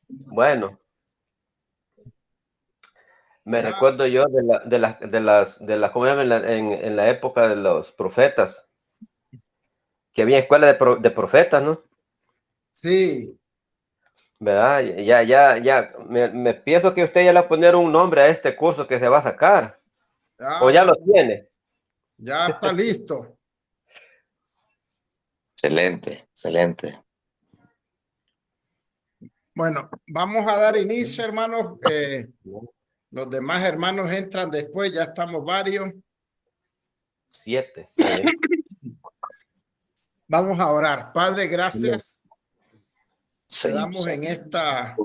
Bueno, me Ya, recuerdo yo de las ¿cómo se llama? En la época de los profetas, que había escuela de profetas, ¿no? sí, ¿Verdad? Ya, me pienso que usted ya le va a poner un nombre a este curso que se va a sacar, o ya ya, lo tiene. ya está listo. Excelente, excelente. Bueno, vamos a dar inicio, hermanos. Los demás hermanos entran después, ya estamos varios. 7, está bien. Vamos a orar. Padre, Amén. gracias. Te Señor, damos en esta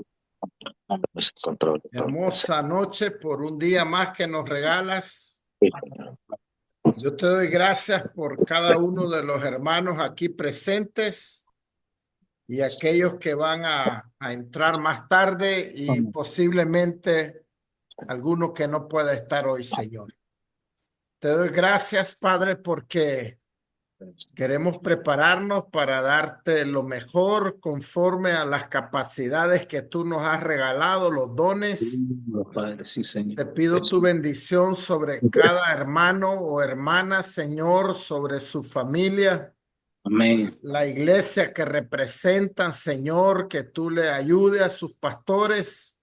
pues, control de todo. hermosa noche por un día más que nos regalas. Sí, Señor. Yo te doy gracias por cada uno de los hermanos aquí presentes y aquellos que van a entrar más tarde y posiblemente alguno que no pueda estar hoy, Señor. Te doy gracias, Padre, porque queremos prepararnos para darte lo mejor conforme a las capacidades que tú nos has regalado, los dones. Padre, sí, Señor. Te pido tu bendición sobre cada hermano o hermana, Señor, sobre su familia, Amén. la iglesia que representan, Señor, que tú le ayude a sus pastores.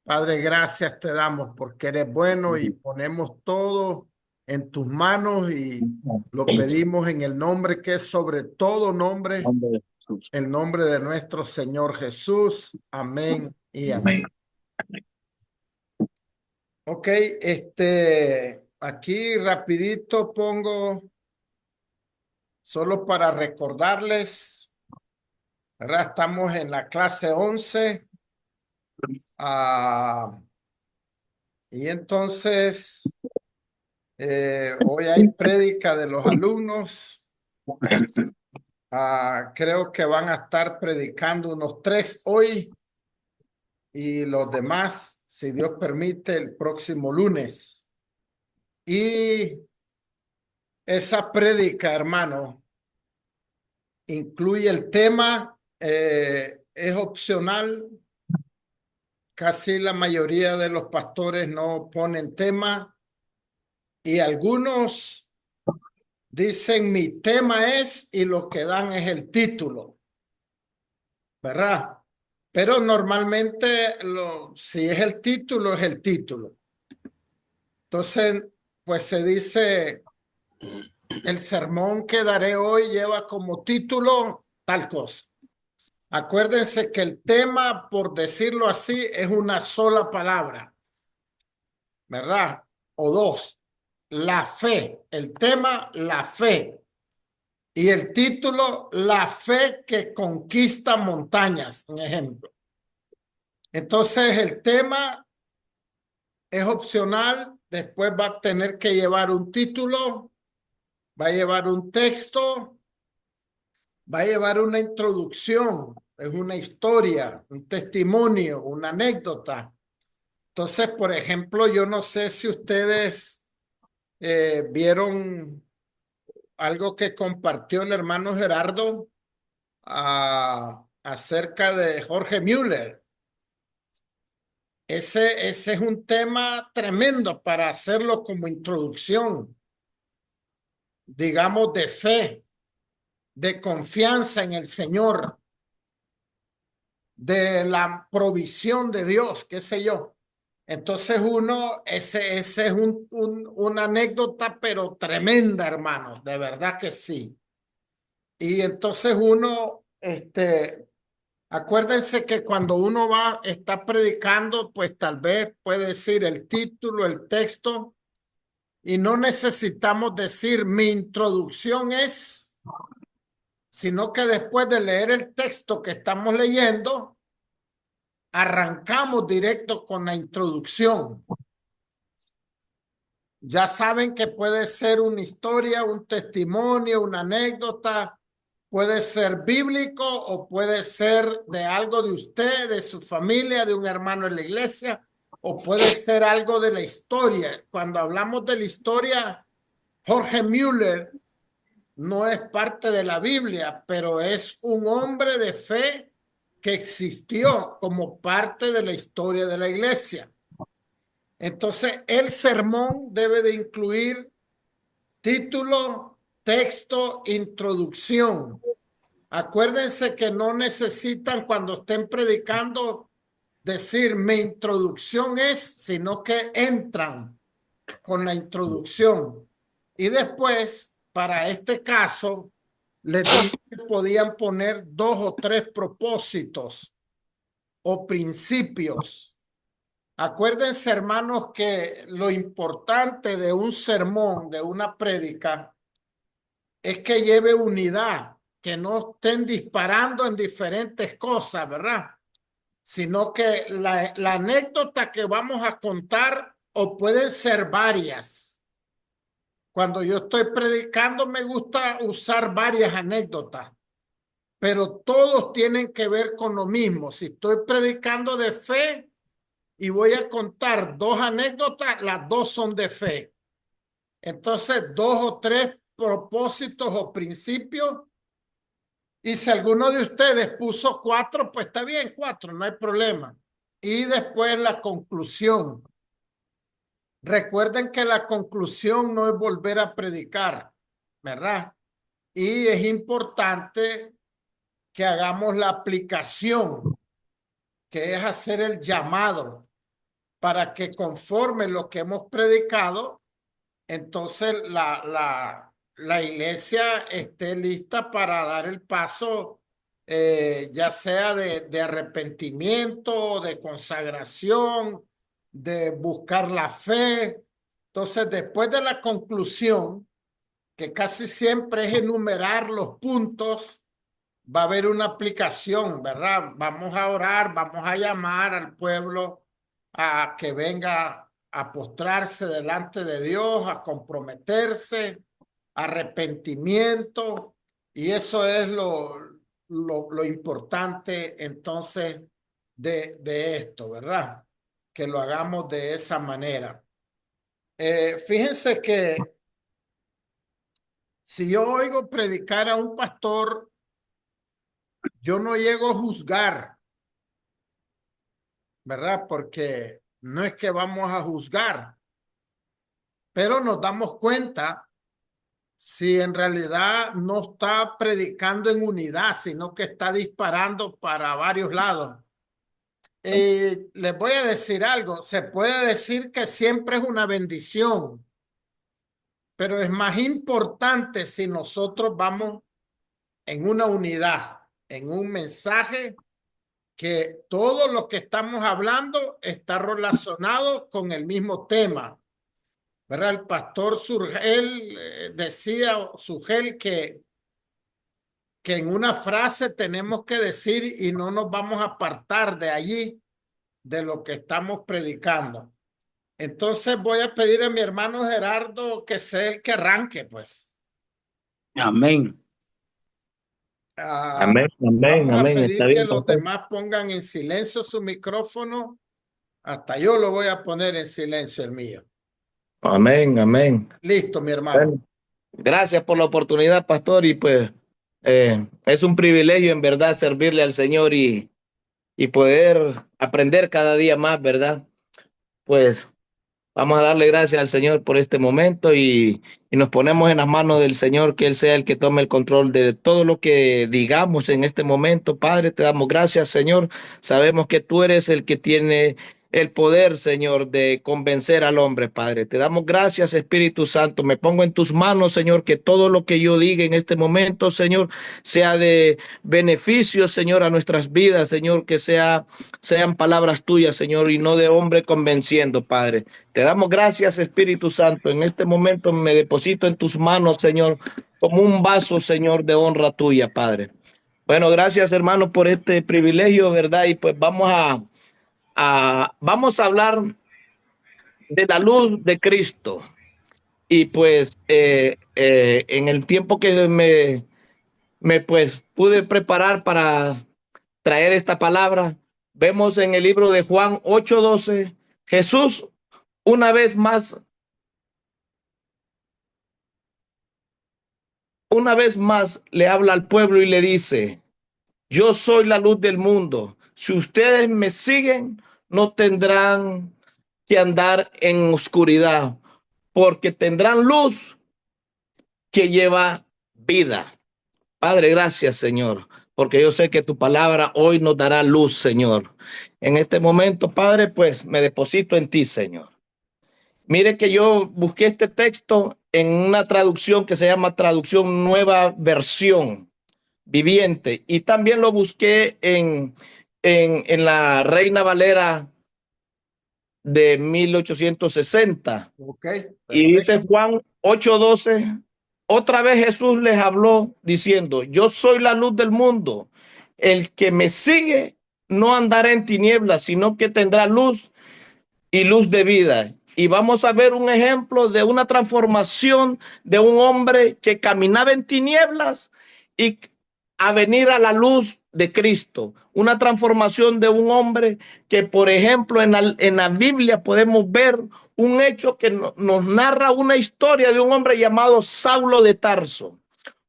Padre, gracias te damos porque eres bueno y ponemos todo en tus manos y lo pedimos en el nombre que es sobre todo nombre, Nombre de Jesús. el nombre de nuestro Señor Jesús. Amén y Amén. amén. Ok, aquí rapidito pongo solo para recordarles, ¿verdad? Estamos en la clase 11. Y entonces, hoy hay prédica de los alumnos. Creo que van a estar predicando unos 3 hoy y los demás, si Dios permite, el próximo lunes. Y esa prédica, hermano, incluye el tema, es opcional. Casi la mayoría de los pastores no ponen tema y algunos dicen mi tema es y lo que dan es el título, ¿verdad? Pero normalmente si es el título, es el título. Entonces, pues se dice, el sermón que daré hoy lleva como título tal cosa. Acuérdense que el tema, por decirlo así, es una sola palabra, ¿verdad? O dos. La fe. El tema, la fe. Y el título, la fe que conquista montañas, un ejemplo. Entonces, el tema es opcional. Después va a tener que llevar un título, va a llevar un texto, va a llevar una introducción, es una historia, un testimonio, una anécdota. Entonces, por ejemplo, yo no sé si ustedes vieron algo que compartió el hermano Gerardo acerca de Jorge Müller. Ese es un tema tremendo para hacerlo como introducción, digamos, de fe, de confianza en el Señor, de la provisión de Dios, qué sé yo. Entonces ese es una anécdota, pero tremenda, hermanos, de verdad que sí. Y entonces acuérdense que cuando uno está predicando, pues tal vez puede decir el título, el texto, y no necesitamos decir mi introducción es, sino que después de leer el texto que estamos leyendo, arrancamos directo con la introducción. Ya saben que puede ser una historia, un testimonio, una anécdota, puede ser bíblico o puede ser de algo de usted, de su familia, de un hermano en la iglesia, o puede ser algo de la historia. Cuando hablamos de la historia, Jorge Müller no es parte de la Biblia, pero es un hombre de fe que existió como parte de la historia de la iglesia. Entonces, el sermón debe de incluir título, texto, introducción. Acuérdense que no necesitan cuando estén predicando decir mi introducción es, sino que entran con la introducción. Y después, para este caso, les dije que podían poner 2 o 3 propósitos o principios. Acuérdense, hermanos, que lo importante de un sermón, de una prédica, es que lleve unidad, que no estén disparando en diferentes cosas, ¿verdad? Sino que la anécdota que vamos a contar, o pueden ser varias. Cuando yo estoy predicando, me gusta usar varias anécdotas, pero todos tienen que ver con lo mismo. Si estoy predicando de fe y voy a contar 2 anécdotas, las 2 son de fe. Entonces, 2 o 3 propósitos o principios. Y si alguno de ustedes puso 4, pues está bien, 4, no hay problema. Y después la conclusión. Recuerden que la conclusión no es volver a predicar, ¿verdad? Y es importante que hagamos la aplicación, que es hacer el llamado para que conforme lo que hemos predicado, entonces la iglesia esté lista para dar el paso, ya sea de arrepentimiento, de consagración, de buscar la fe. Entonces, después de la conclusión, que casi siempre es enumerar los puntos, va a haber una aplicación, ¿verdad? Vamos a orar, vamos a llamar al pueblo a que venga a postrarse delante de Dios, a comprometerse, arrepentimiento, y eso es lo importante entonces de esto, ¿verdad? Que lo hagamos de esa manera. Fíjense que si yo oigo predicar a un pastor, yo no llego a juzgar, ¿verdad? Porque no es que vamos a juzgar, pero nos damos cuenta si en realidad no está predicando en unidad, sino que está disparando para varios lados. Y les voy a decir algo, se puede decir que siempre es una bendición, pero es más importante si nosotros vamos en una unidad, en un mensaje, que todo lo que estamos hablando está relacionado con el mismo tema, ¿verdad? El pastor Surgel decía, Surgel, que en una frase tenemos que decir y no nos vamos a apartar de allí, de lo que estamos predicando. Entonces voy a pedir a mi hermano Gerardo que sea el que arranque, pues. Amén. Amén, Vamos amén, a amén. Está pedir que bien, los pastor. demás pongan en silencio su micrófono. Hasta yo lo voy a poner en silencio el mío. Amén, amén. Listo, mi hermano. Bueno, gracias por la oportunidad, pastor. Y pues es un privilegio en verdad servirle al Señor y poder aprender cada día más, ¿verdad? Pues vamos a darle gracias al Señor por este momento y nos ponemos en las manos del Señor, que Él sea el que tome el control de todo lo que digamos en este momento. Padre, te damos gracias, Señor. Sabemos que tú eres el que tiene el poder, Señor, de convencer al hombre, Padre. Te damos gracias, Espíritu Santo. Me pongo en tus manos, Señor, que todo lo que yo diga en este momento, Señor, sea de beneficio, Señor, a nuestras vidas, Señor, que sean palabras tuyas, Señor, y no de hombre convenciendo, Padre. Te damos gracias, Espíritu Santo. En este momento me deposito en tus manos, Señor, como un vaso, Señor, de honra tuya, Padre. Bueno, gracias, hermano, por este privilegio, ¿verdad? Y pues vamos a hablar de la luz de Cristo. Y pues en el tiempo que me pues pude preparar para traer esta palabra, vemos en el libro de Juan 8:12, Jesús una vez más le habla al pueblo y le dice: Yo soy la luz del mundo. Si ustedes me siguen, no tendrán que andar en oscuridad, porque tendrán luz que lleva vida. Padre, gracias, Señor, porque yo sé que tu palabra hoy nos dará luz, Señor. En este momento, Padre, pues me deposito en ti, Señor. Mire que yo busqué este texto en una traducción que se llama Traducción Nueva Versión Viviente, y también lo busqué en la Reina Valera de 1860. Ok, Y dice perfecto. Juan 8:12, otra vez Jesús les habló diciendo, yo soy la luz del mundo. El que me sigue no andará en tinieblas, sino que tendrá luz y luz de vida. Y vamos a ver un ejemplo de una transformación de un hombre que caminaba en tinieblas y a venir a la luz de Cristo. Una transformación de un hombre que, por ejemplo, en la Biblia podemos ver un hecho que nos narra una historia de un hombre llamado Saulo de Tarso.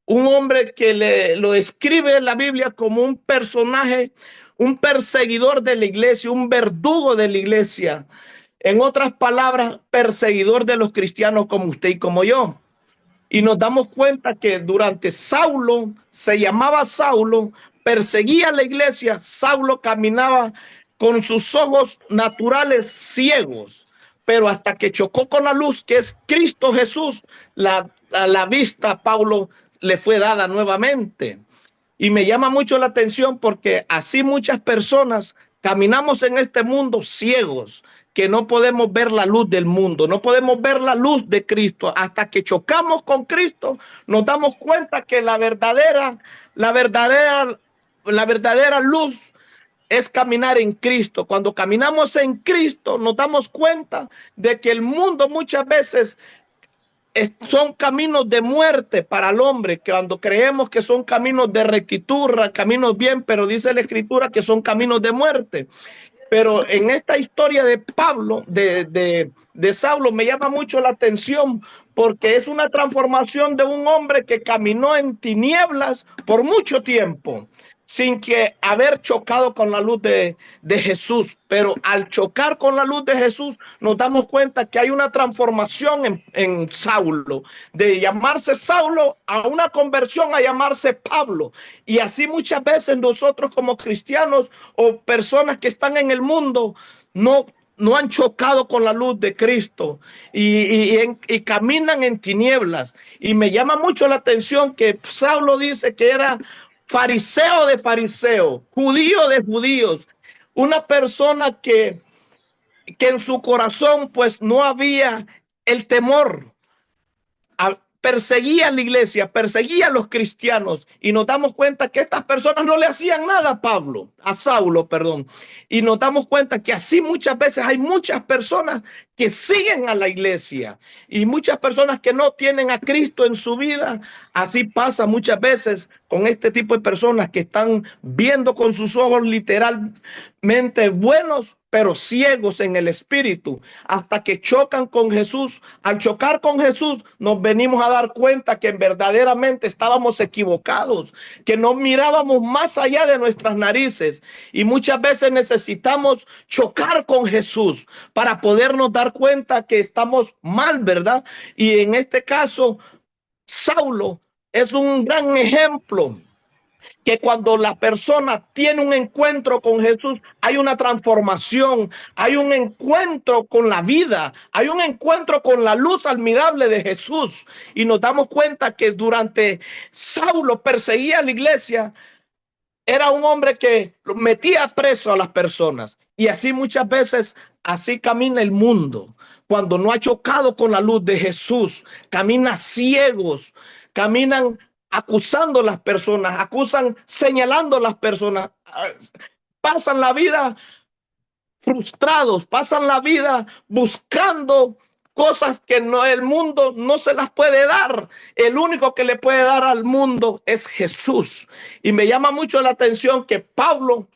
Un hombre que lo escribe en la Biblia como un personaje, un perseguidor de la iglesia, un verdugo de la iglesia. En otras palabras, perseguidor de los cristianos como usted y como yo. Y nos damos cuenta que durante Saulo, se llamaba Saulo, perseguía la iglesia, Saulo caminaba con sus ojos naturales ciegos, pero hasta que chocó con la luz, que es Cristo Jesús, la vista a Pablo le fue dada nuevamente. Y me llama mucho la atención porque así muchas personas caminamos en este mundo ciegos, que no podemos ver la luz del mundo, no podemos ver la luz de Cristo. Hasta que chocamos con Cristo, nos damos cuenta que la verdadera luz es caminar en Cristo. Cuando caminamos en Cristo, nos damos cuenta de que el mundo muchas veces son caminos de muerte para el hombre, que cuando creemos que son caminos de rectitud, caminos bien, pero dice la escritura que son caminos de muerte. Pero en esta historia de Pablo, de Saulo, me llama mucho la atención porque es una transformación de un hombre que caminó en tinieblas por mucho tiempo, sin que haber chocado con la luz de Jesús. Pero al chocar con la luz de Jesús, nos damos cuenta que hay una transformación en Saulo, de llamarse Saulo a una conversión a llamarse Pablo. Y así muchas veces nosotros como cristianos o personas que están en el mundo no han chocado con la luz de Cristo y caminan en tinieblas. Y me llama mucho la atención que Saulo dice que era fariseo de fariseos, judío de judíos, una persona que en su corazón pues no había el temor. Perseguía a la iglesia, perseguía a los cristianos, y nos damos cuenta que estas personas no le hacían nada a Saulo, perdón. Y nos damos cuenta que así muchas veces hay muchas personas que siguen a la iglesia y muchas personas que no tienen a Cristo en su vida. Así pasa muchas veces con este tipo de personas que están viendo con sus ojos literalmente buenos, pero ciegos en el espíritu, hasta que chocan con Jesús. Al chocar con Jesús, nos venimos a dar cuenta que verdaderamente estábamos equivocados, que no mirábamos más allá de nuestras narices. Y muchas veces necesitamos chocar con Jesús para podernos dar cuenta que estamos mal, ¿verdad? Y en este caso, Saulo es un gran ejemplo, que cuando la persona tiene un encuentro con Jesús, hay una transformación, hay un encuentro con la vida, hay un encuentro con la luz admirable de Jesús. Y nos damos cuenta que durante Saulo perseguía a la iglesia, era un hombre que metía preso a las personas. Y así muchas veces, así camina el mundo. Cuando no ha chocado con la luz de Jesús, camina ciegos, caminan acusando a las personas, acusan señalando a las personas, pasan la vida frustrados, pasan la vida buscando cosas que el mundo no se las puede dar. El único que le puede dar al mundo es Jesús. Y me llama mucho la atención que Pablo,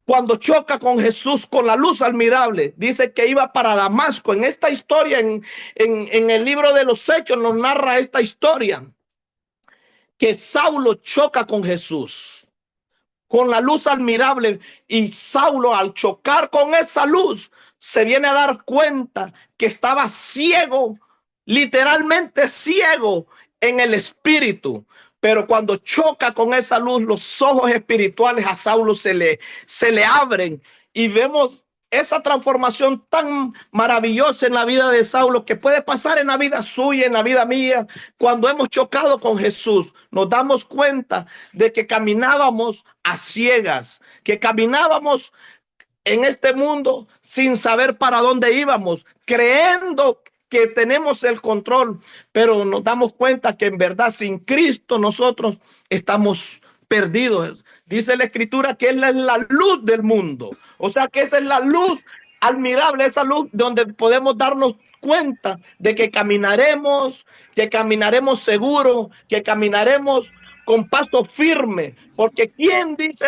cuando choca con Jesús, con la luz admirable, dice que iba para Damasco. En esta historia, en el libro de los Hechos, nos narra esta historia, que Saulo choca con Jesús. con la luz admirable, y Saulo, al chocar con esa luz, se viene a dar cuenta que estaba ciego, literalmente ciego en el espíritu. Pero cuando choca con esa luz, los ojos espirituales a Saulo se le abren, y vemos esa transformación tan maravillosa en la vida de Saulo, que puede pasar en la vida suya, en la vida mía. Cuando hemos chocado con Jesús, nos damos cuenta de que caminábamos a ciegas, que caminábamos en este mundo sin saber para dónde íbamos, creyendo que tenemos el control, pero nos damos cuenta que en verdad sin Cristo nosotros estamos perdidos. Dice la Escritura que Él es la luz del mundo. O sea que esa es la luz admirable, esa luz donde podemos darnos cuenta de que caminaremos seguro, que caminaremos con paso firme, porque ¿quién dice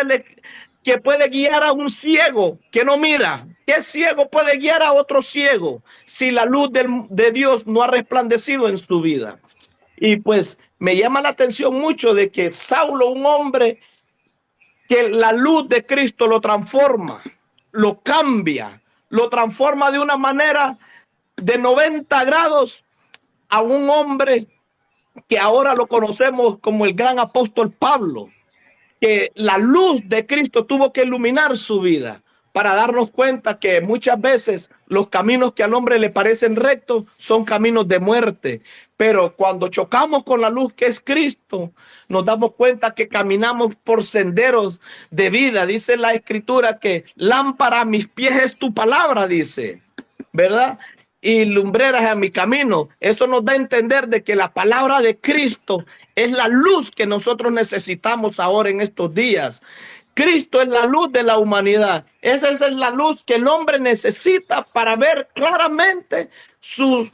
que puede guiar a un ciego que no mira? ¿Qué ciego puede guiar a otro ciego si la luz de Dios no ha resplandecido en su vida? Y pues me llama la atención mucho de que Saulo, un hombre que la luz de Cristo lo transforma, lo cambia, lo transforma de una manera de 90 grados a un hombre que ahora lo conocemos como el gran apóstol Pablo, que la luz de Cristo tuvo que iluminar su vida para darnos cuenta que muchas veces los caminos que al hombre le parecen rectos son caminos de muerte. Pero cuando chocamos con la luz que es Cristo, nos damos cuenta que caminamos por senderos de vida. Dice la Escritura que lámpara a mis pies es tu palabra, dice, ¿verdad? Y lumbreras a mi camino. Eso nos da a entender de que la palabra de Cristo es la luz que nosotros necesitamos ahora en estos días. Cristo es la luz de la humanidad. Esa es la luz que el hombre necesita para ver claramente su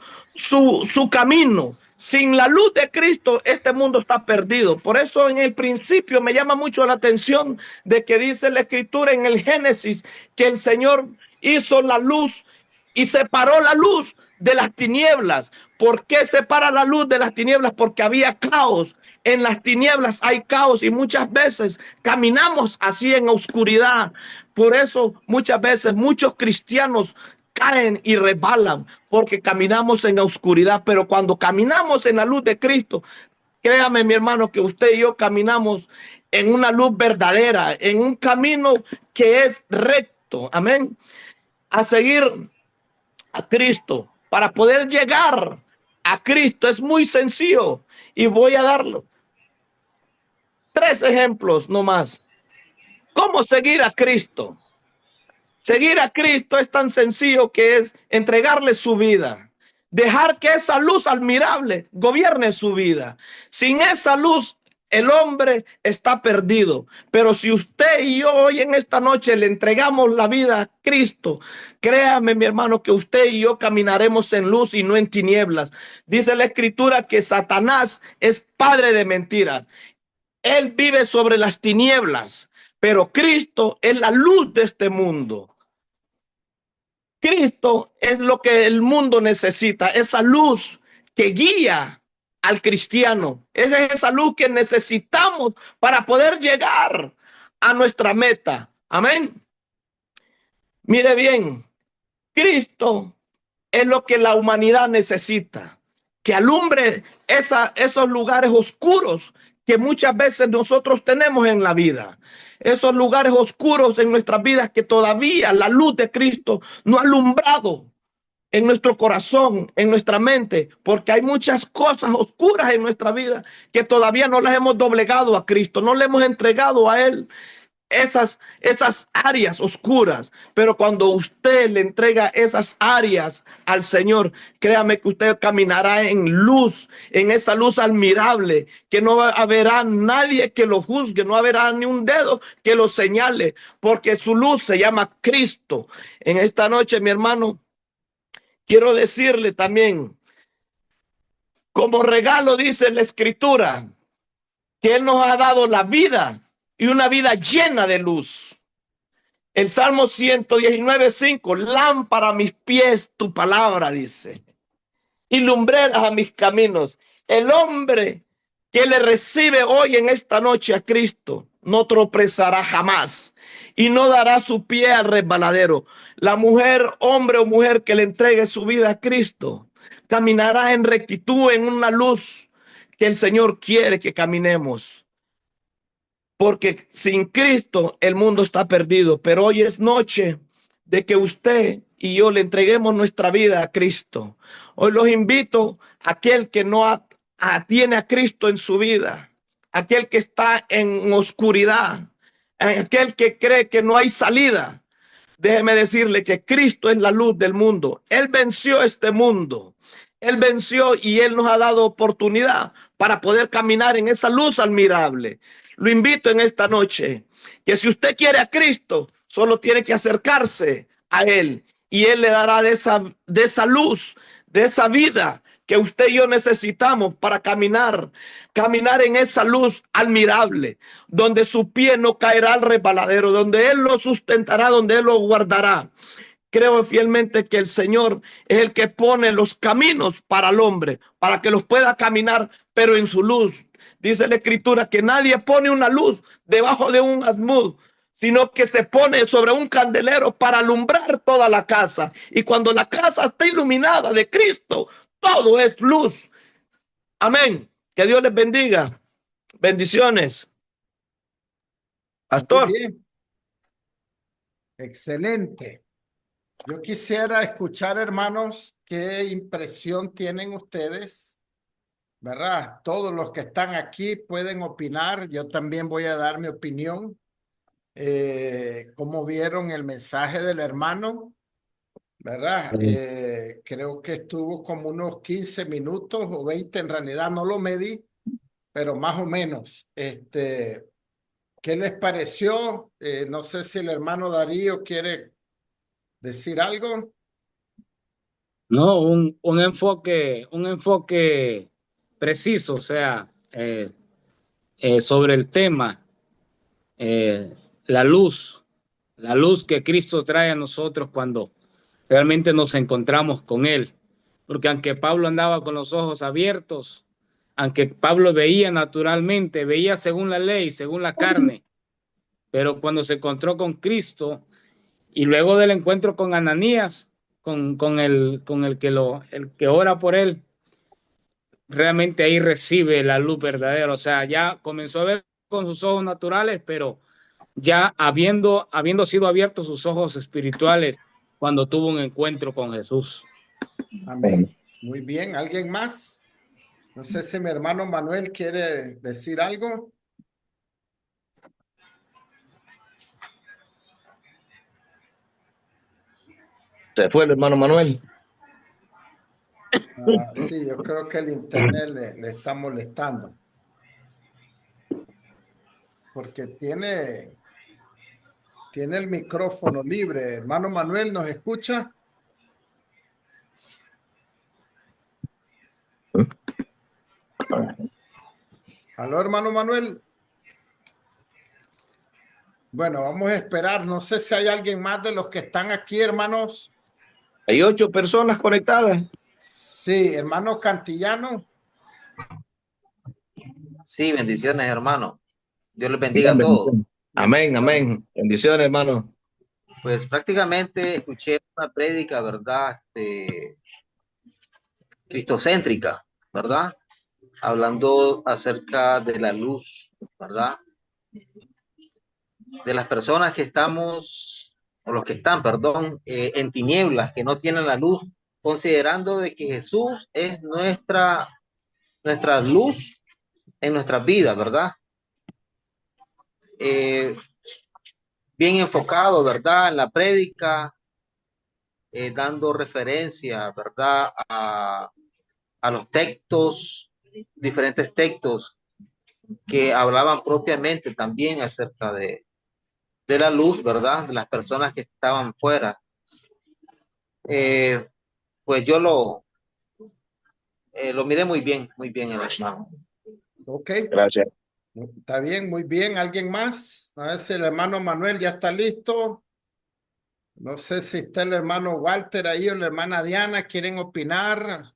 camino. Sin la luz de Cristo, este mundo está perdido. Por eso en el principio me llama mucho la atención de que dice la Escritura en el Génesis que el Señor hizo la luz y separó la luz de las tinieblas. ¿Por qué separa la luz de las tinieblas? Porque había caos. En las tinieblas hay caos y muchas veces caminamos así en oscuridad. Por eso muchas veces muchos cristianos caen y resbalan porque caminamos en la oscuridad. Pero cuando caminamos en la luz de Cristo, créame, mi hermano, que usted y yo caminamos en una luz verdadera, en un camino que es recto. Amén. A seguir a Cristo. Para poder llegar a Cristo es muy sencillo y voy a darlo 3 ejemplos nomás. ¿Cómo seguir a Cristo? Seguir a Cristo es tan sencillo que es entregarle su vida, dejar que esa luz admirable gobierne su vida. Sin esa luz, el hombre está perdido. Pero si usted y yo hoy en esta noche le entregamos la vida a Cristo, créame, mi hermano, que usted y yo caminaremos en luz y no en tinieblas. Dice la Escritura que Satanás es padre de mentiras. Él vive sobre las tinieblas, pero Cristo es la luz de este mundo. Cristo es lo que el mundo necesita, esa luz que guía al cristiano. Esa es esa luz que necesitamos para poder llegar a nuestra meta. Amén. Mire bien, Cristo es lo que la humanidad necesita, que alumbre esos lugares oscuros que muchas veces nosotros tenemos en la vida. Esos lugares oscuros en nuestras vidas que todavía la luz de Cristo no ha alumbrado en nuestro corazón, en nuestra mente, porque hay muchas cosas oscuras en nuestra vida que todavía no las hemos doblegado a Cristo, no le hemos entregado a Él esas áreas oscuras. Pero cuando usted le entrega esas áreas al Señor, créame que usted caminará en luz, en esa luz admirable, que no habrá nadie que lo juzgue, no habrá ni un dedo que lo señale, porque su luz se llama Cristo. En esta noche, mi hermano, quiero decirle también, como regalo, dice la Escritura, que Él nos ha dado la vida y una vida llena de luz. El Salmo 119:5, lámpara a mis pies tu palabra, dice, y lumbreras a mis caminos. El hombre que le recibe hoy en esta noche a Cristo no tropezará jamás y no dará su pie al resbaladero. La mujer, hombre o mujer que le entregue su vida a Cristo, caminará en rectitud, en una luz que el Señor quiere que caminemos. Porque sin Cristo el mundo está perdido, pero hoy es noche de que usted y yo le entreguemos nuestra vida a Cristo. Hoy los invito a aquel que no tiene a Cristo en su vida, aquel que está en oscuridad, aquel que cree que no hay salida. Déjeme decirle que Cristo es la luz del mundo. Él venció este mundo. Él venció y Él nos ha dado oportunidad para poder caminar en esa luz admirable. Lo invito en esta noche que si usted quiere a Cristo, solo tiene que acercarse a Él y Él le dará de esa luz, de esa vida que usted y yo necesitamos para caminar en esa luz admirable, donde su pie no caerá al resbaladero, donde Él lo sustentará, donde Él lo guardará. Creo fielmente que el Señor es el que pone los caminos para el hombre, para que los pueda caminar, pero en su luz. Dice la Escritura que nadie pone una luz debajo de un almud, sino que se pone sobre un candelero para alumbrar toda la casa. Y cuando la casa está iluminada de Cristo, todo es luz. Amén. Que Dios les bendiga. Bendiciones. Pastor. Muy bien. Excelente. Yo quisiera escuchar, hermanos, qué impresión tienen ustedes, ¿verdad? Todos los que están aquí pueden opinar. Yo también voy a dar mi opinión. ¿Cómo vieron el mensaje del hermano? ¿Verdad? Creo que estuvo como unos 15 minutos o 20, en realidad no lo medí, pero más o menos. ¿Qué les pareció? No sé si el hermano Darío quiere decir algo. No, un enfoque preciso, o sea, sobre el tema, la luz que Cristo trae a nosotros cuando realmente nos encontramos con Él. Porque aunque Pablo andaba con los ojos abiertos, aunque Pablo veía naturalmente, veía según la ley, según la carne, pero cuando se encontró con Cristo y luego del encuentro con Ananías, con el que ora por él, realmente ahí recibe la luz verdadera. O sea, ya comenzó a ver con sus ojos naturales, pero ya habiendo sido abiertos sus ojos espirituales cuando tuvo un encuentro con Jesús. Amén. Muy bien. ¿Alguien más? No sé si mi hermano Manuel quiere decir algo. Se fue el hermano Manuel. Sí, yo creo que el internet le está molestando. Porque tiene el micrófono libre. Hermano Manuel, ¿nos escucha? ¿Aló, hermano Manuel? Bueno, vamos a esperar. No sé si hay alguien más de los que están aquí, hermanos. Hay 8 personas conectadas. Sí, hermano Cantillano. Sí, bendiciones, hermano. Dios les bendiga a todos. Amén, amén. Bendiciones, hermano. Pues prácticamente escuché una prédica, ¿verdad? Cristocéntrica, ¿verdad? Hablando acerca de la luz, ¿verdad? De las personas que estamos, o los que están, perdón, en tinieblas, que no tienen la luz, considerando de que Jesús es nuestra luz en nuestras vidas, ¿verdad? Bien enfocado, ¿verdad? En la prédica, dando referencia, ¿verdad? A los textos, diferentes textos que hablaban propiamente también acerca de la luz, ¿verdad? De las personas que estaban fuera. Pues yo lo miré muy bien el hermano. Ok. Gracias. Está bien, muy bien. ¿Alguien más? A ver si el hermano Manuel ya está listo. No sé si está el hermano Walter ahí o la hermana Diana. ¿Quieren opinar?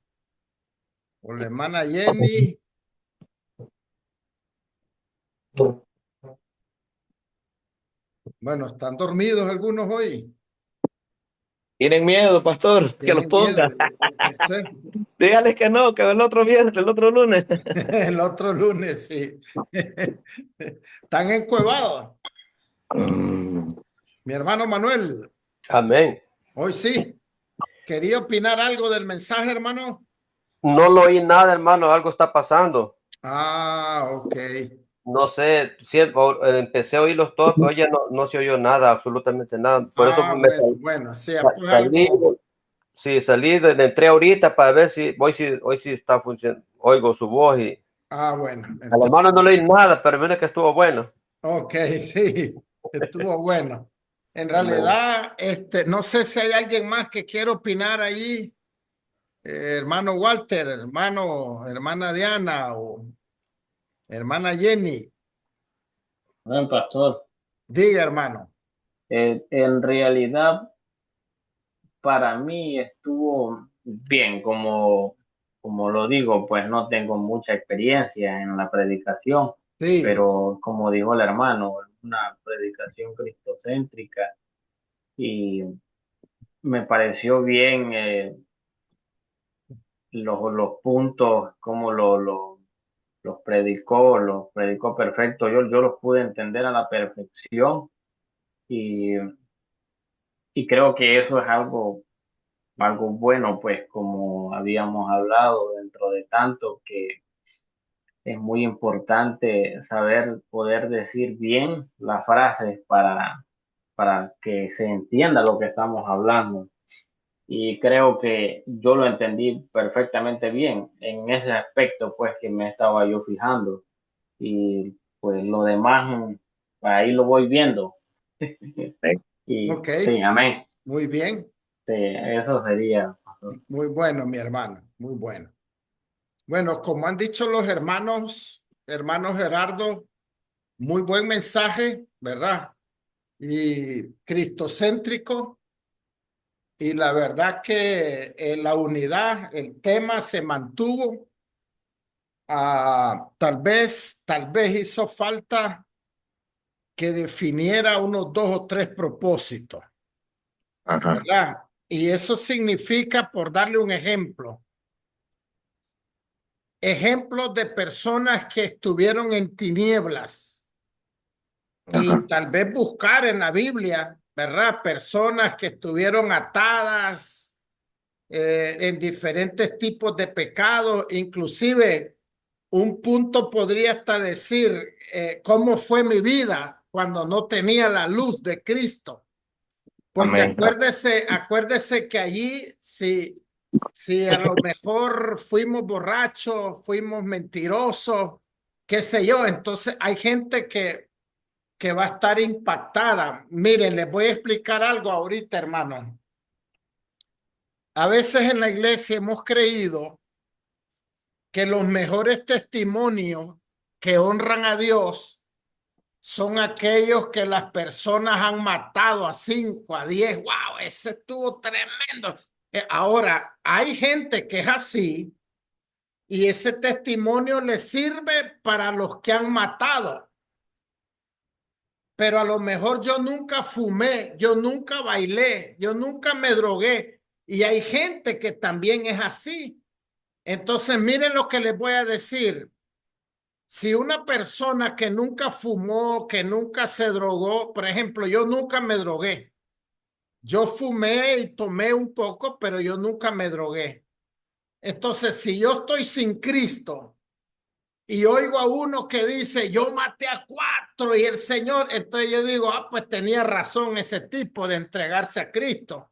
O la hermana Jenny. Bueno, ¿están dormidos algunos hoy? Tienen miedo, pastor, que los Tienen miedo. ponga. Este, Dígales que no, que el otro viernes, el otro lunes. el otro lunes, sí. Están encuevados. Mi hermano Manuel, Amén. hoy sí. ¿Quería opinar algo del mensaje, hermano? No lo oí nada, hermano. Algo está pasando. Ah, ok. No sé, empecé a oírlos todos, pero ya no se oyó nada, absolutamente nada. Por eso Ah, bueno, sí, pues salí, algo. sí, entré ahorita para ver si hoy sí está funcionando, oigo su voz y Ah, bueno, al entonces, hermano no leí nada, pero mira que estuvo bueno. ok, sí, estuvo bueno. En Amén. realidad, no sé si hay alguien más que quiera opinar allí, hermano Walter, hermana Diana o hermana Jenny. Buen pastor, Diga, hermano. en realidad para mí estuvo bien, como lo digo, pues no tengo mucha experiencia en la predicación, Sí, pero como dijo el hermano, una predicación cristocéntrica y me pareció bien los puntos, como los predicó perfecto, yo los pude entender a la perfección y, y creo que eso es algo bueno, pues como habíamos hablado dentro de tanto que es muy importante saber poder decir bien las frases para que se entienda lo que estamos hablando. Y creo que yo lo entendí perfectamente bien en ese aspecto, pues que me estaba yo fijando. Y pues lo demás, ahí lo voy viendo. Y ok, sí, amén. muy bien, Sí, eso sería. muy bueno, mi hermano, muy bueno. Bueno, como han dicho los hermanos Gerardo, muy buen mensaje, ¿verdad? Y cristocéntrico. Y la verdad que la unidad, el tema se mantuvo. Tal vez hizo falta que definiera unos 2 o 3 propósitos, Ajá, ¿verdad? Y eso significa, por darle un ejemplo, ejemplos de personas que estuvieron en tinieblas y ajá, tal vez buscar en la Biblia, ¿verdad? Personas que estuvieron atadas en diferentes tipos de pecados, inclusive un punto podría hasta decir cómo fue mi vida cuando no tenía la luz de Cristo. Porque amén. acuérdese que allí, si a lo mejor fuimos borrachos, fuimos mentirosos, qué sé yo, entonces hay gente que va a estar impactada. Miren, les voy a explicar algo ahorita, hermano. A veces en la iglesia hemos creído que los mejores testimonios que honran a Dios son aquellos que las personas han matado a 5, a 10. ¡Wow! Ese estuvo tremendo. Ahora, hay gente que es así y ese testimonio le sirve para los que han matado. Pero a lo mejor yo nunca fumé, yo nunca bailé, yo nunca me drogué. Y hay gente que también es así. Entonces, miren lo que les voy a decir. Si una persona que nunca fumó, que nunca se drogó, por ejemplo, yo nunca me drogué. Yo fumé y tomé un poco, pero yo nunca me drogué. Entonces, si yo estoy sin Cristo y oigo a uno que dice, yo maté a 4 y el Señor, entonces yo digo, pues tenía razón ese tipo de entregarse a Cristo,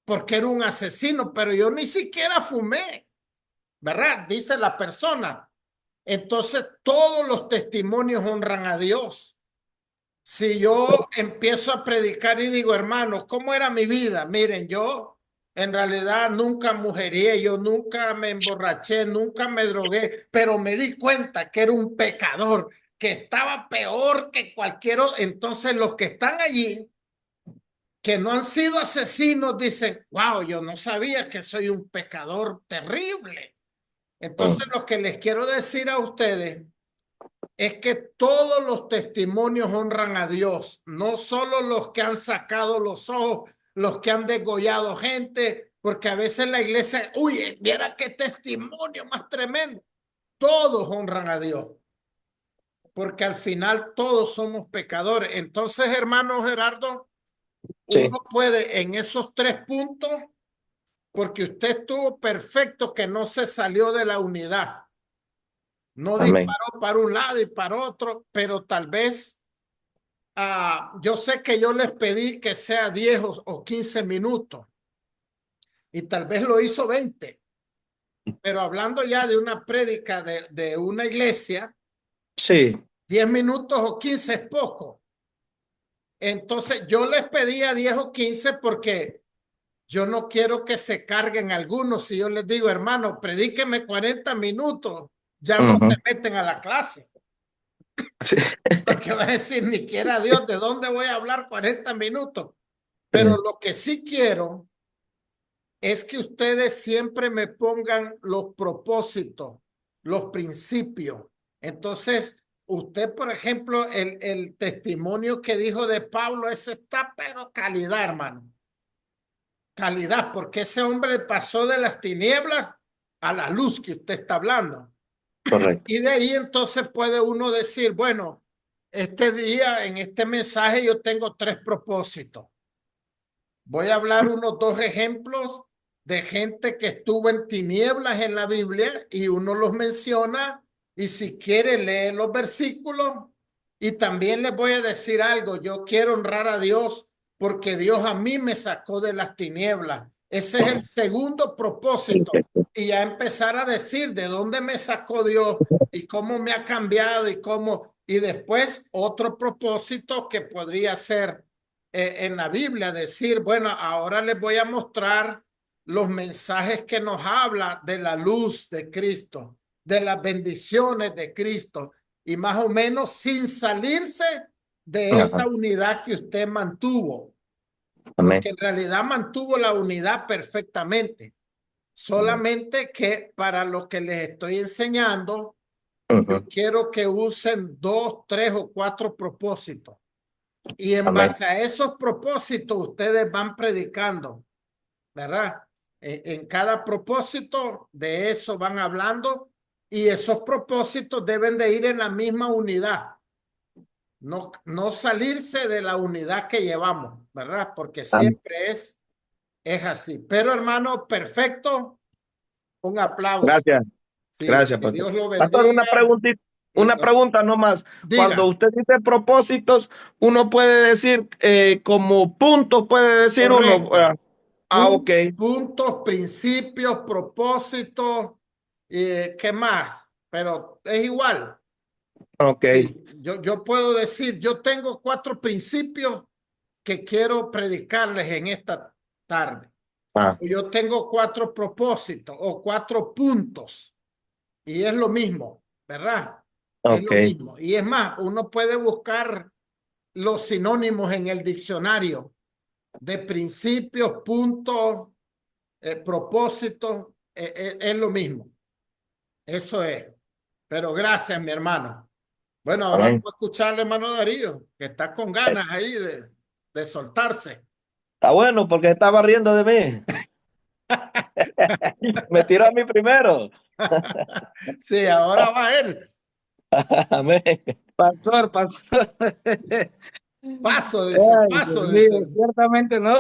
porque era un asesino, pero yo ni siquiera fumé, ¿verdad? Dice la persona. Entonces, todos los testimonios honran a Dios. Si yo empiezo a predicar y digo, hermanos, ¿cómo era mi vida? Miren, yo en realidad nunca mujerié, yo nunca me emborraché, nunca me drogué, pero me di cuenta que era un pecador, que estaba peor que cualquier otro. Entonces, los que están allí, que no han sido asesinos, dicen, wow, yo no sabía que soy un pecador terrible. Entonces, lo que les quiero decir a ustedes es que todos los testimonios honran a Dios, no solo los que han sacado los ojos, los que han degollado gente, porque a veces la iglesia, uy, mira qué testimonio más tremendo. Todos honran a Dios, porque al final todos somos pecadores. Entonces, hermano Gerardo, Sí. uno puede en esos 3 puntos, porque usted estuvo perfecto que no se salió de la unidad. No Amén. disparó para un lado y para otro, pero tal vez, yo sé que yo les pedí que sea 10 o 15 minutos y tal vez lo hizo 20, pero hablando ya de una prédica de una iglesia, Sí. 10 minutos o 15 es poco. Entonces yo les pedía 10 o 15 porque yo no quiero que se carguen algunos. Si yo les digo, hermano, predíqueme 40 minutos, ya no se meten a la clase. Sí. Porque va a decir, ni quiera Dios, ¿de dónde voy a hablar 40 minutos? Pero lo que sí quiero es que ustedes siempre me pongan los propósitos, los principios. Entonces, usted, por ejemplo, el testimonio que dijo de Pablo, ese está, pero calidad, hermano. Calidad, porque ese hombre pasó de las tinieblas a la luz que usted está hablando. Correcto. Y de ahí entonces puede uno decir, bueno, este día, en este mensaje, yo tengo 3 propósitos. Voy a hablar unos 2 ejemplos de gente que estuvo en tinieblas en la Biblia y uno los menciona y si quiere lee los versículos. Y también les voy a decir algo, yo quiero honrar a Dios porque Dios a mí me sacó de las tinieblas. Ese es el segundo propósito. Y ya empezar a decir de dónde me sacó Dios y cómo me ha cambiado y cómo. Y después otro propósito que podría ser en la Biblia, decir, bueno, ahora les voy a mostrar los mensajes que nos habla de la luz de Cristo, de las bendiciones de Cristo, y más o menos sin salirse de esa unidad que usted mantuvo, porque en realidad mantuvo la unidad perfectamente, solamente que para lo que les estoy enseñando, yo quiero que usen 2, 3 o 4 propósitos. Y en base a esos propósitos, ustedes van predicando, ¿verdad? En cada propósito de eso van hablando y esos propósitos deben de ir en la misma unidad. No salirse de la unidad que llevamos, ¿verdad? Porque siempre es así. Pero hermano, perfecto. Un aplauso. Gracias. Sí, Gracias, que pastor. Dios lo Pastor, bendiga. una pregunta nomás. Diga. Cuando usted dice propósitos, uno puede decir como puntos, puede decir Correcto. uno. Ok. Puntos, principios, propósitos, ¿qué más? Pero es igual. Ok. Sí, yo puedo decir, yo tengo 4 principios que quiero predicarles en esta tarde. Yo tengo 4 propósitos o 4 puntos y es lo mismo, ¿verdad? Es lo mismo. Y es más, uno puede buscar los sinónimos en el diccionario de principios, puntos, propósitos, es lo mismo. Eso es. Pero gracias, mi hermano. Bueno, ahora vamos a escucharle, hermano Darío, que está con ganas ahí de soltarse. Está bueno porque estaba riendo de mí. Me tiró a mí primero. Sí, ahora va él. Amén. Pastor. Paso, dice, Ay, paso, Dios dice. mío, ciertamente no,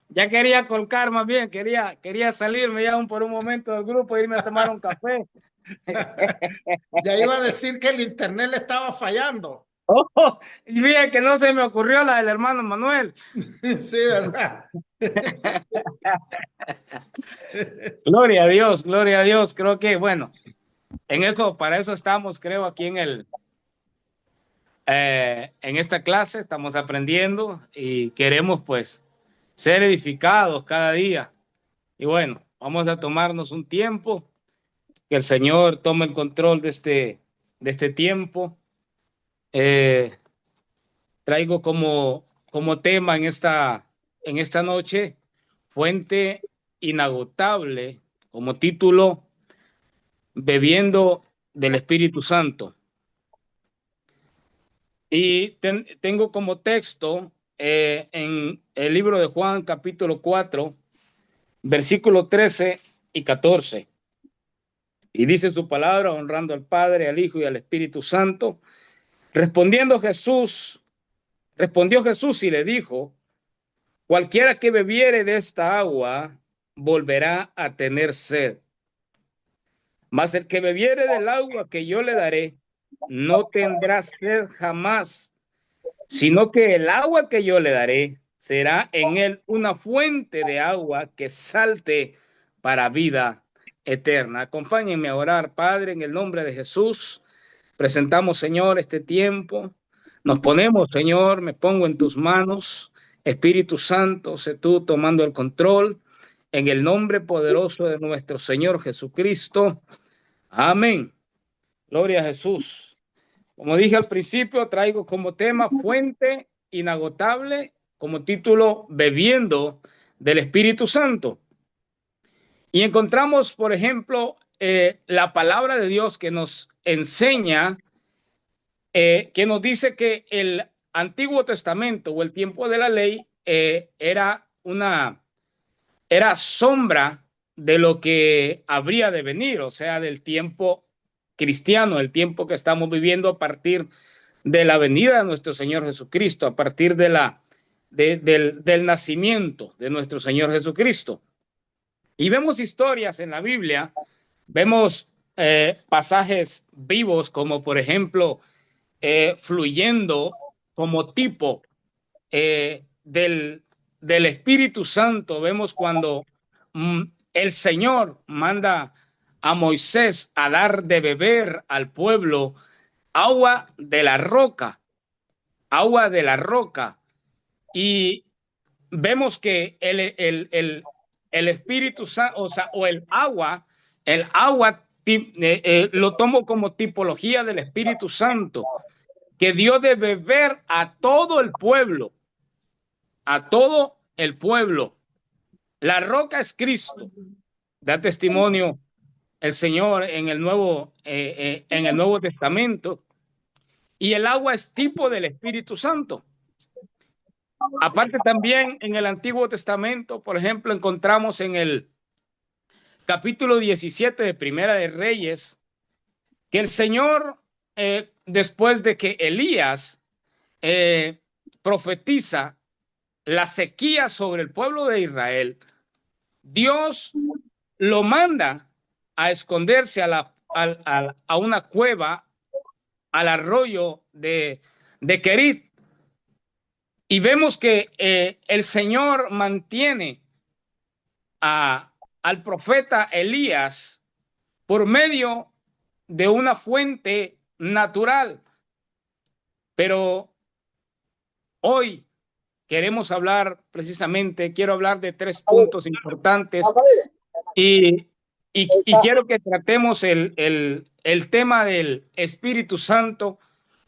ya quería colcar más bien, quería salirme ya por un momento del grupo e irme a tomar un café. Ya iba a decir que el internet le estaba fallando. Oh, y bien que no se me ocurrió la del hermano Manuel. Sí, ¿verdad? Gloria a Dios, creo que, bueno, para eso estamos, creo, aquí en esta clase, estamos aprendiendo y queremos, pues, ser edificados cada día. Y bueno, vamos a tomarnos un tiempo, que el Señor tome el control de este tiempo. Traigo como tema en esta noche, fuente inagotable, como título, bebiendo del Espíritu Santo. Y tengo como texto en el libro de Juan, capítulo 4, versículos 13 y 14. Y dice su palabra, honrando al Padre, al Hijo y al Espíritu Santo. Respondió Jesús y le dijo: cualquiera que bebiere de esta agua volverá a tener sed. Mas el que bebiere del agua que yo le daré no tendrá sed jamás, sino que el agua que yo le daré será en él una fuente de agua que salte para vida eterna. Acompáñenme a orar. Padre, en el nombre de Jesús, presentamos, Señor, este tiempo. Nos ponemos, Señor, me pongo en tus manos. Espíritu Santo, sé tú tomando el control. En el nombre poderoso de nuestro Señor Jesucristo. Amén. Gloria a Jesús. Como dije al principio, traigo como tema fuente inagotable, como título bebiendo del Espíritu Santo. Y encontramos, por ejemplo, la palabra de Dios que nos enseña, que nos dice que el Antiguo Testamento o el tiempo de la ley era sombra de lo que habría de venir, o sea, del tiempo cristiano, el tiempo que estamos viviendo a partir de la venida de nuestro Señor Jesucristo, a partir del nacimiento de nuestro Señor Jesucristo. Y vemos historias en la Biblia, vemos pasajes vivos, como por ejemplo, fluyendo como tipo del Espíritu Santo. Vemos cuando el Señor manda a Moisés a dar de beber al pueblo agua de la roca, y vemos que el Espíritu Santo, o el agua lo tomo como tipología del Espíritu Santo, que dio de beber a todo el pueblo, La roca es Cristo. Da testimonio el Señor en el Nuevo Testamento, y el agua es tipo del Espíritu Santo. Aparte, también en el Antiguo Testamento, por ejemplo, encontramos en el capítulo 17 de Primera de Reyes que el Señor, después de que Elías profetiza la sequía sobre el pueblo de Israel, Dios lo manda a esconderse a una cueva, al arroyo de Querit. Y vemos que el Señor mantiene al profeta Elías por medio de una fuente natural. Pero hoy queremos hablar precisamente, quiero hablar de 3 puntos importantes, y quiero que tratemos el tema del Espíritu Santo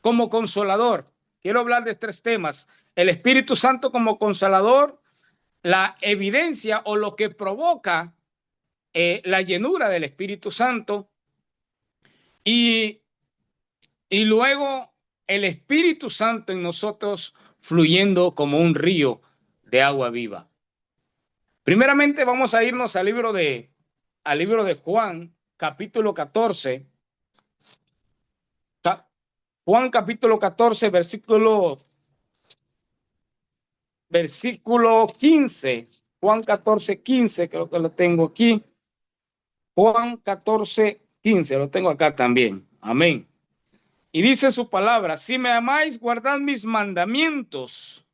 como consolador. Quiero hablar de 3 temas: el Espíritu Santo como consolador, la evidencia o lo que provoca la llenura del Espíritu Santo, y luego el Espíritu Santo en nosotros fluyendo como un río de agua viva. Primeramente vamos a irnos al libro de Juan, capítulo 14. Juan capítulo 14, versículo 15. Juan 14, 15, creo que lo tengo aquí. Juan 14, 15, lo tengo acá también. Amén. Y dice su palabra: si me amáis, guardad mis mandamientos,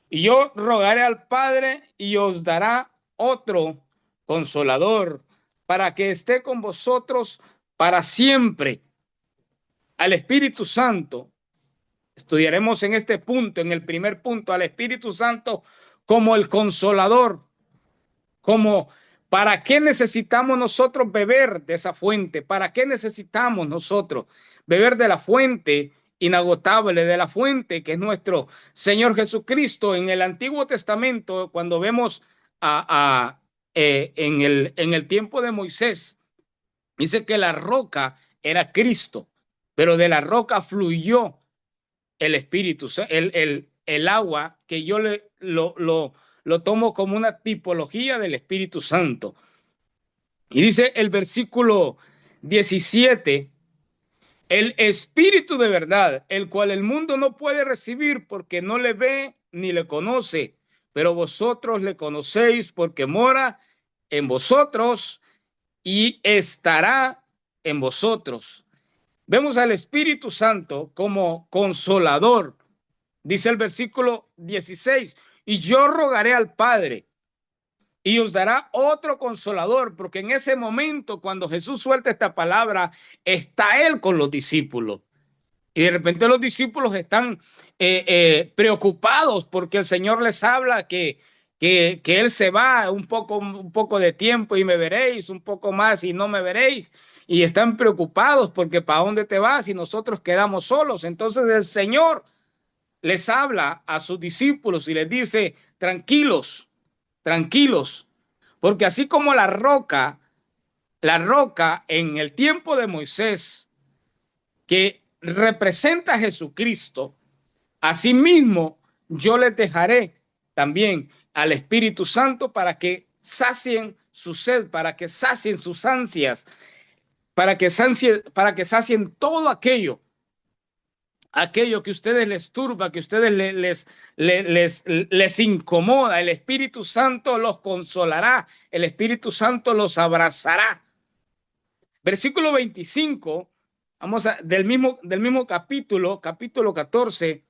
y yo rogaré al Padre y os dará otro consolador para que esté con vosotros para siempre, al Espíritu Santo. Estudiaremos en este punto, en el primer punto, al Espíritu Santo como el consolador. ¿Para qué necesitamos nosotros beber de esa fuente? ¿Para qué necesitamos nosotros beber de la fuente inagotable, de la fuente que es nuestro Señor Jesucristo? En el Antiguo Testamento, cuando vemos en el tiempo de Moisés, dice que la roca era Cristo, pero de la roca fluyó el Espíritu, el agua, que yo lo tomo como una tipología del Espíritu Santo. Y dice el versículo 17, el Espíritu de verdad, el cual el mundo no puede recibir porque no le ve ni le conoce, pero vosotros le conocéis porque mora en vosotros y estará en vosotros. Vemos al Espíritu Santo como consolador. Dice el versículo 16, y yo rogaré al Padre y os dará otro consolador, porque en ese momento, cuando Jesús suelta esta palabra, está Él con los discípulos. Y de repente los discípulos están preocupados porque el Señor les habla que Él se va un poco de tiempo y me veréis, un poco más y no me veréis. Y están preocupados porque ¿para dónde te vas? Y nosotros quedamos solos. Entonces el Señor les habla a sus discípulos y les dice, tranquilos, tranquilos, porque así como la roca en el tiempo de Moisés, que representa a Jesucristo, asimismo yo les dejaré también al Espíritu Santo para que sacien su sed, para que sacien sus ansias, para que sacien todo aquello que a ustedes les turba, que a ustedes les incomoda. El Espíritu Santo los consolará, el Espíritu Santo los abrazará. Versículo 25, del mismo capítulo 14,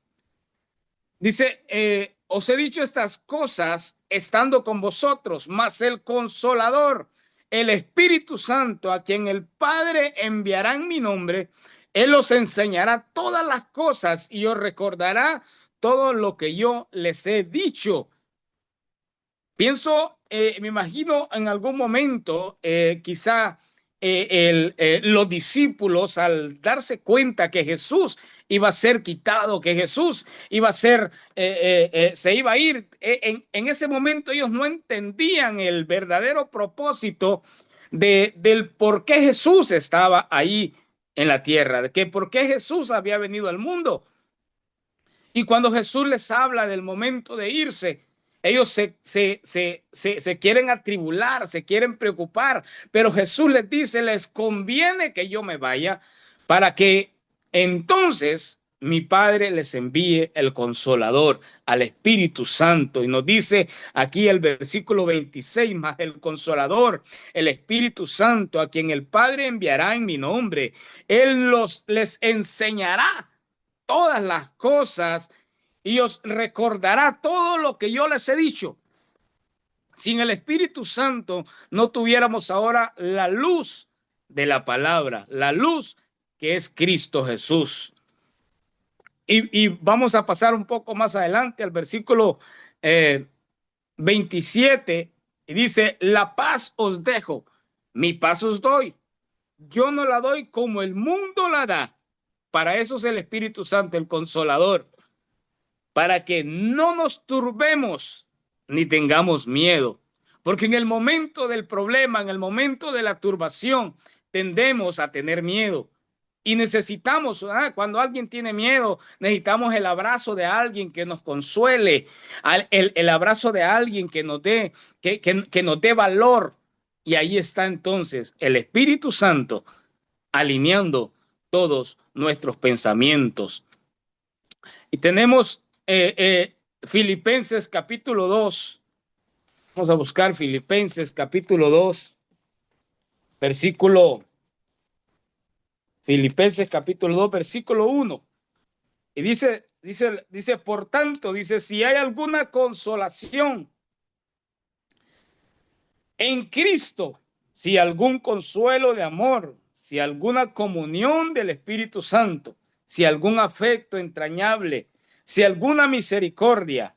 dice, os he dicho estas cosas estando con vosotros, mas el Consolador, el Espíritu Santo, a quien el Padre enviará en mi nombre, Él os enseñará todas las cosas y os recordará todo lo que yo les he dicho. Pienso, me imagino en algún momento, quizá los discípulos, al darse cuenta que Jesús iba a ser quitado, que Jesús iba a ser, se iba a ir, en ese momento ellos no entendían el verdadero propósito del por qué Jesús estaba ahí en la tierra, de que por qué Jesús había venido al mundo. Y cuando Jesús les habla del momento de irse, ellos se quieren atribular, se quieren preocupar, pero Jesús les dice, les conviene que yo me vaya para que entonces mi Padre les envíe el Consolador, al Espíritu Santo. Y nos dice aquí el versículo 26, más el Consolador, el Espíritu Santo, a quien el Padre enviará en mi nombre. Él les enseñará todas las cosas y os recordará todo lo que yo les he dicho. Sin el Espíritu Santo no tuviéramos ahora la luz de la palabra, la luz que es Cristo Jesús. Y vamos a pasar un poco más adelante al versículo 27 y dice, la paz os dejo, mi paz os doy. Yo no la doy como el mundo la da. Para eso es el Espíritu Santo, el Consolador, para que no nos turbemos ni tengamos miedo. Porque en el momento del problema, en el momento de la turbación, tendemos a tener miedo. Y necesitamos, cuando alguien tiene miedo, necesitamos el abrazo de alguien que nos consuele, el abrazo de alguien que nos dé, que nos dé valor. Y ahí está entonces el Espíritu Santo alineando todos nuestros pensamientos. Y tenemos Filipenses capítulo 2. Vamos a buscar Filipenses capítulo 2, Filipenses capítulo 2, versículo 1. Y dice, por tanto, dice, si hay alguna consolación en Cristo, si algún consuelo de amor, si alguna comunión del Espíritu Santo, si algún afecto entrañable, si alguna misericordia,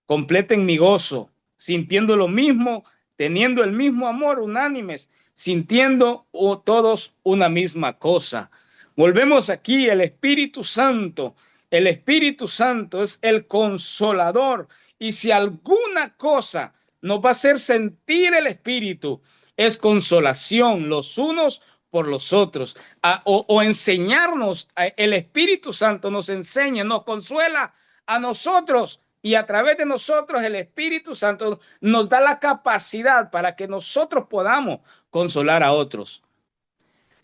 completen mi gozo, sintiendo lo mismo, teniendo el mismo amor, unánimes, sintiendo todos una misma cosa. Volvemos aquí, el Espíritu Santo. El Espíritu Santo es el consolador. Y si alguna cosa nos va a hacer sentir el Espíritu, es consolación los unos por los otros, o enseñarnos. El Espíritu Santo nos enseña, nos consuela a nosotros, y a través de nosotros el Espíritu Santo nos da la capacidad para que nosotros podamos consolar a otros.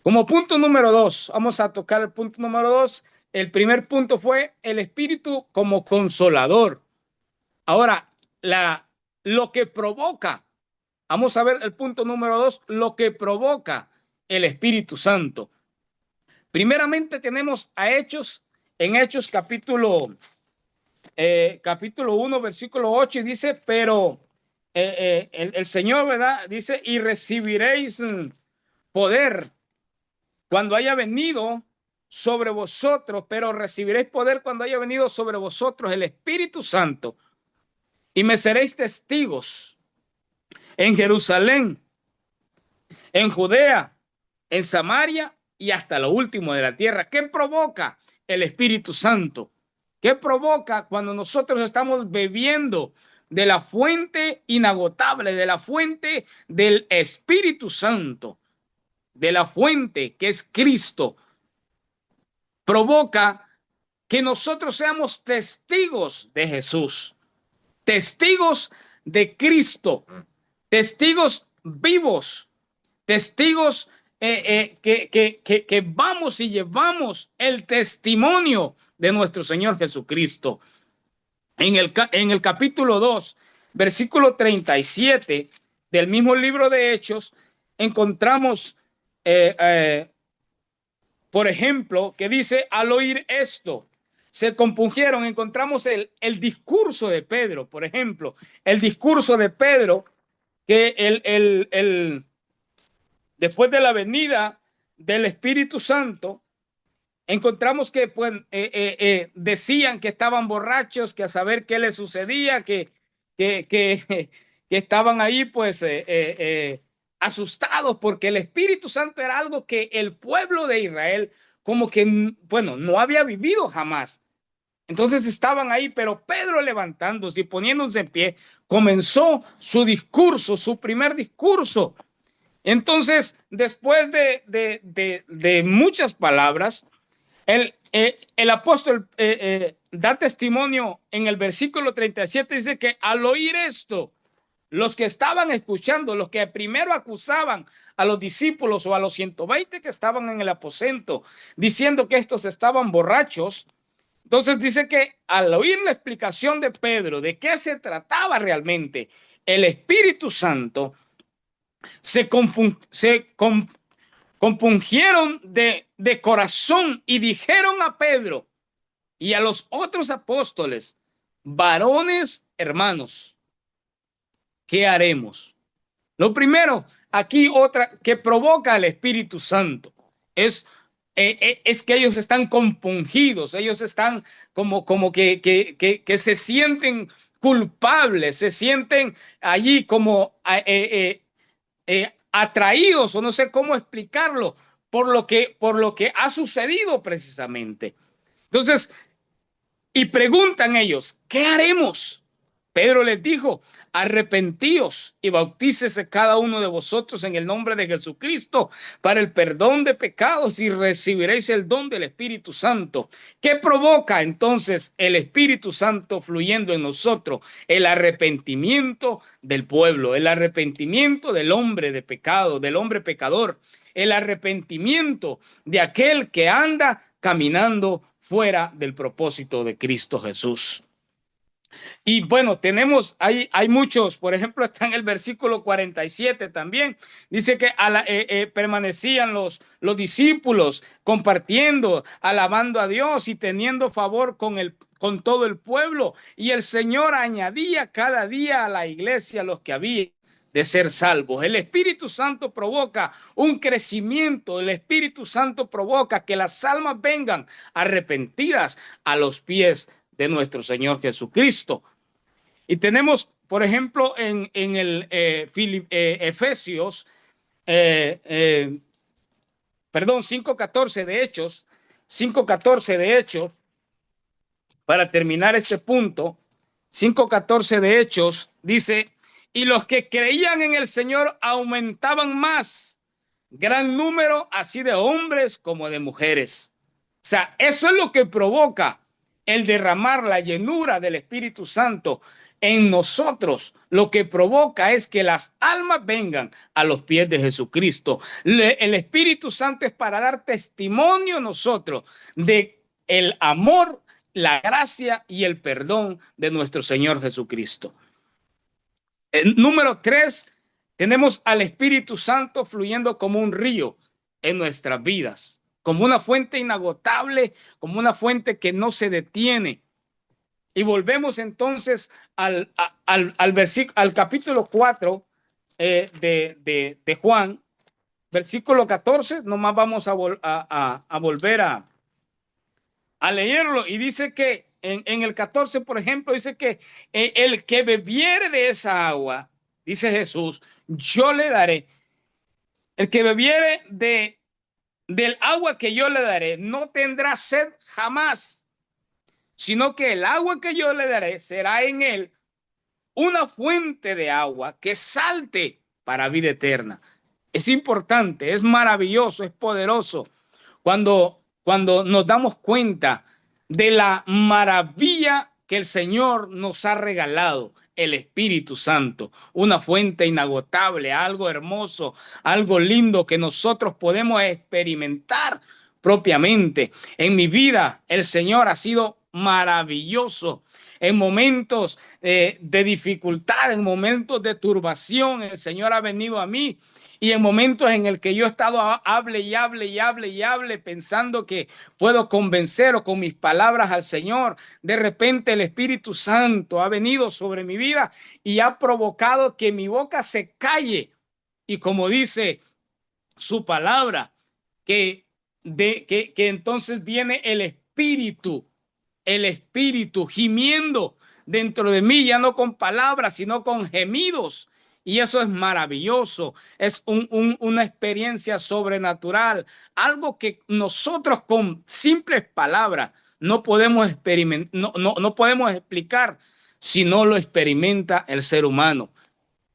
Como punto número 2, vamos a tocar el punto número 2. El primer punto fue el Espíritu como consolador. Ahora, lo que provoca, vamos a ver el punto número 2, lo que provoca el Espíritu Santo. Primeramente tenemos en Hechos capítulo 1, versículo 8, y dice, pero el Señor, ¿verdad? Dice, y recibiréis poder cuando haya venido sobre vosotros, pero recibiréis poder cuando haya venido sobre vosotros el Espíritu Santo, y me seréis testigos en Jerusalén, en Judea, en Samaria y hasta lo último de la tierra. ¿Qué provoca el Espíritu Santo? ¿Qué provoca cuando nosotros estamos bebiendo de la fuente inagotable, de la fuente del Espíritu Santo, de la fuente que es Cristo? Provoca que nosotros seamos testigos de Jesús, testigos de Cristo, testigos vivos, testigos que vamos y llevamos el testimonio de nuestro Señor Jesucristo. En el capítulo 2, versículo 37 del mismo libro de Hechos, encontramos, por ejemplo, que dice, al oír esto, se compungieron. Encontramos el discurso de Pedro, por ejemplo, el discurso de Pedro, que después de la venida del Espíritu Santo, encontramos que pues, decían que estaban borrachos, que a saber qué les sucedía, que estaban ahí pues asustados, porque el Espíritu Santo era algo que el pueblo de Israel como que, bueno, no había vivido jamás. Entonces estaban ahí, pero Pedro, levantándose y poniéndose en pie, comenzó su discurso, su primer discurso. Entonces, después de muchas palabras, el apóstol da testimonio en el versículo 37, dice que al oír esto, los que estaban escuchando, los que primero acusaban a los discípulos o a los 120 que estaban en el aposento, diciendo que estos estaban borrachos, entonces dice que al oír la explicación de Pedro de qué se trataba realmente, el Espíritu Santo se compungieron de corazón y dijeron a Pedro y a los otros apóstoles, varones hermanos, ¿qué haremos? Lo primero, aquí otra que provoca el Espíritu Santo es que ellos están compungidos, ellos están como que se sienten culpables, se sienten allí como atraídos, o no sé cómo explicarlo, por lo que ha sucedido precisamente. Entonces, y preguntan ellos, ¿qué haremos? Pedro les dijo, arrepentíos y bautícese cada uno de vosotros en el nombre de Jesucristo para el perdón de pecados y recibiréis el don del Espíritu Santo. ¿Qué provoca entonces el Espíritu Santo fluyendo en nosotros? El arrepentimiento del pueblo, el arrepentimiento del hombre de pecado, del hombre pecador, el arrepentimiento de aquel que anda caminando fuera del propósito de Cristo Jesús. Y bueno, hay muchos, por ejemplo, está en el versículo 47 también, dice que permanecían los discípulos compartiendo, alabando a Dios y teniendo favor con todo el pueblo, y el Señor añadía cada día a la iglesia los que había de ser salvos. El Espíritu Santo provoca un crecimiento, el Espíritu Santo provoca que las almas vengan arrepentidas a los pies de nuestro Señor Jesucristo. Y tenemos, por ejemplo, en el Efesios, 5:14 de Hechos, 5:14 de Hechos, para terminar este punto, 5:14 de Hechos, dice, y los que creían en el Señor aumentaban más gran número así de hombres como de mujeres. O sea, eso es lo que provoca el derramar la llenura del Espíritu Santo en nosotros. Lo que provoca es que las almas vengan a los pies de Jesucristo. El Espíritu Santo es para dar testimonio a nosotros de el amor, la gracia y el perdón de nuestro Señor Jesucristo. Número 3, tenemos al Espíritu Santo fluyendo como un río en nuestras vidas, como una fuente inagotable, como una fuente que no se detiene. Y volvemos entonces al capítulo 4 de Juan, versículo 14, nomás vamos a volver a leerlo, y dice que en el 14, por ejemplo, dice que el que bebiere de esa agua, dice Jesús, yo le daré. El que bebiere del agua que yo le daré no tendrá sed jamás, sino que el agua que yo le daré será en él una fuente de agua que salte para vida eterna. Es importante, es maravilloso, es poderoso cuando nos damos cuenta de la maravilla que el Señor nos ha regalado, el Espíritu Santo, una fuente inagotable, algo hermoso, algo lindo que nosotros podemos experimentar propiamente. En mi vida, el Señor ha sido maravilloso. En momentos de dificultad, en momentos de turbación, el Señor ha venido a mí. Y en momentos en el que yo he estado hable, pensando que puedo convencer o con mis palabras al Señor, de repente el Espíritu Santo ha venido sobre mi vida y ha provocado que mi boca se calle. Y como dice su palabra, que entonces viene el Espíritu gimiendo dentro de mí, ya no con palabras, sino con gemidos. Y eso es maravilloso, es una experiencia sobrenatural, algo que nosotros con simples palabras no podemos experimentar, no podemos explicar si no lo experimenta el ser humano,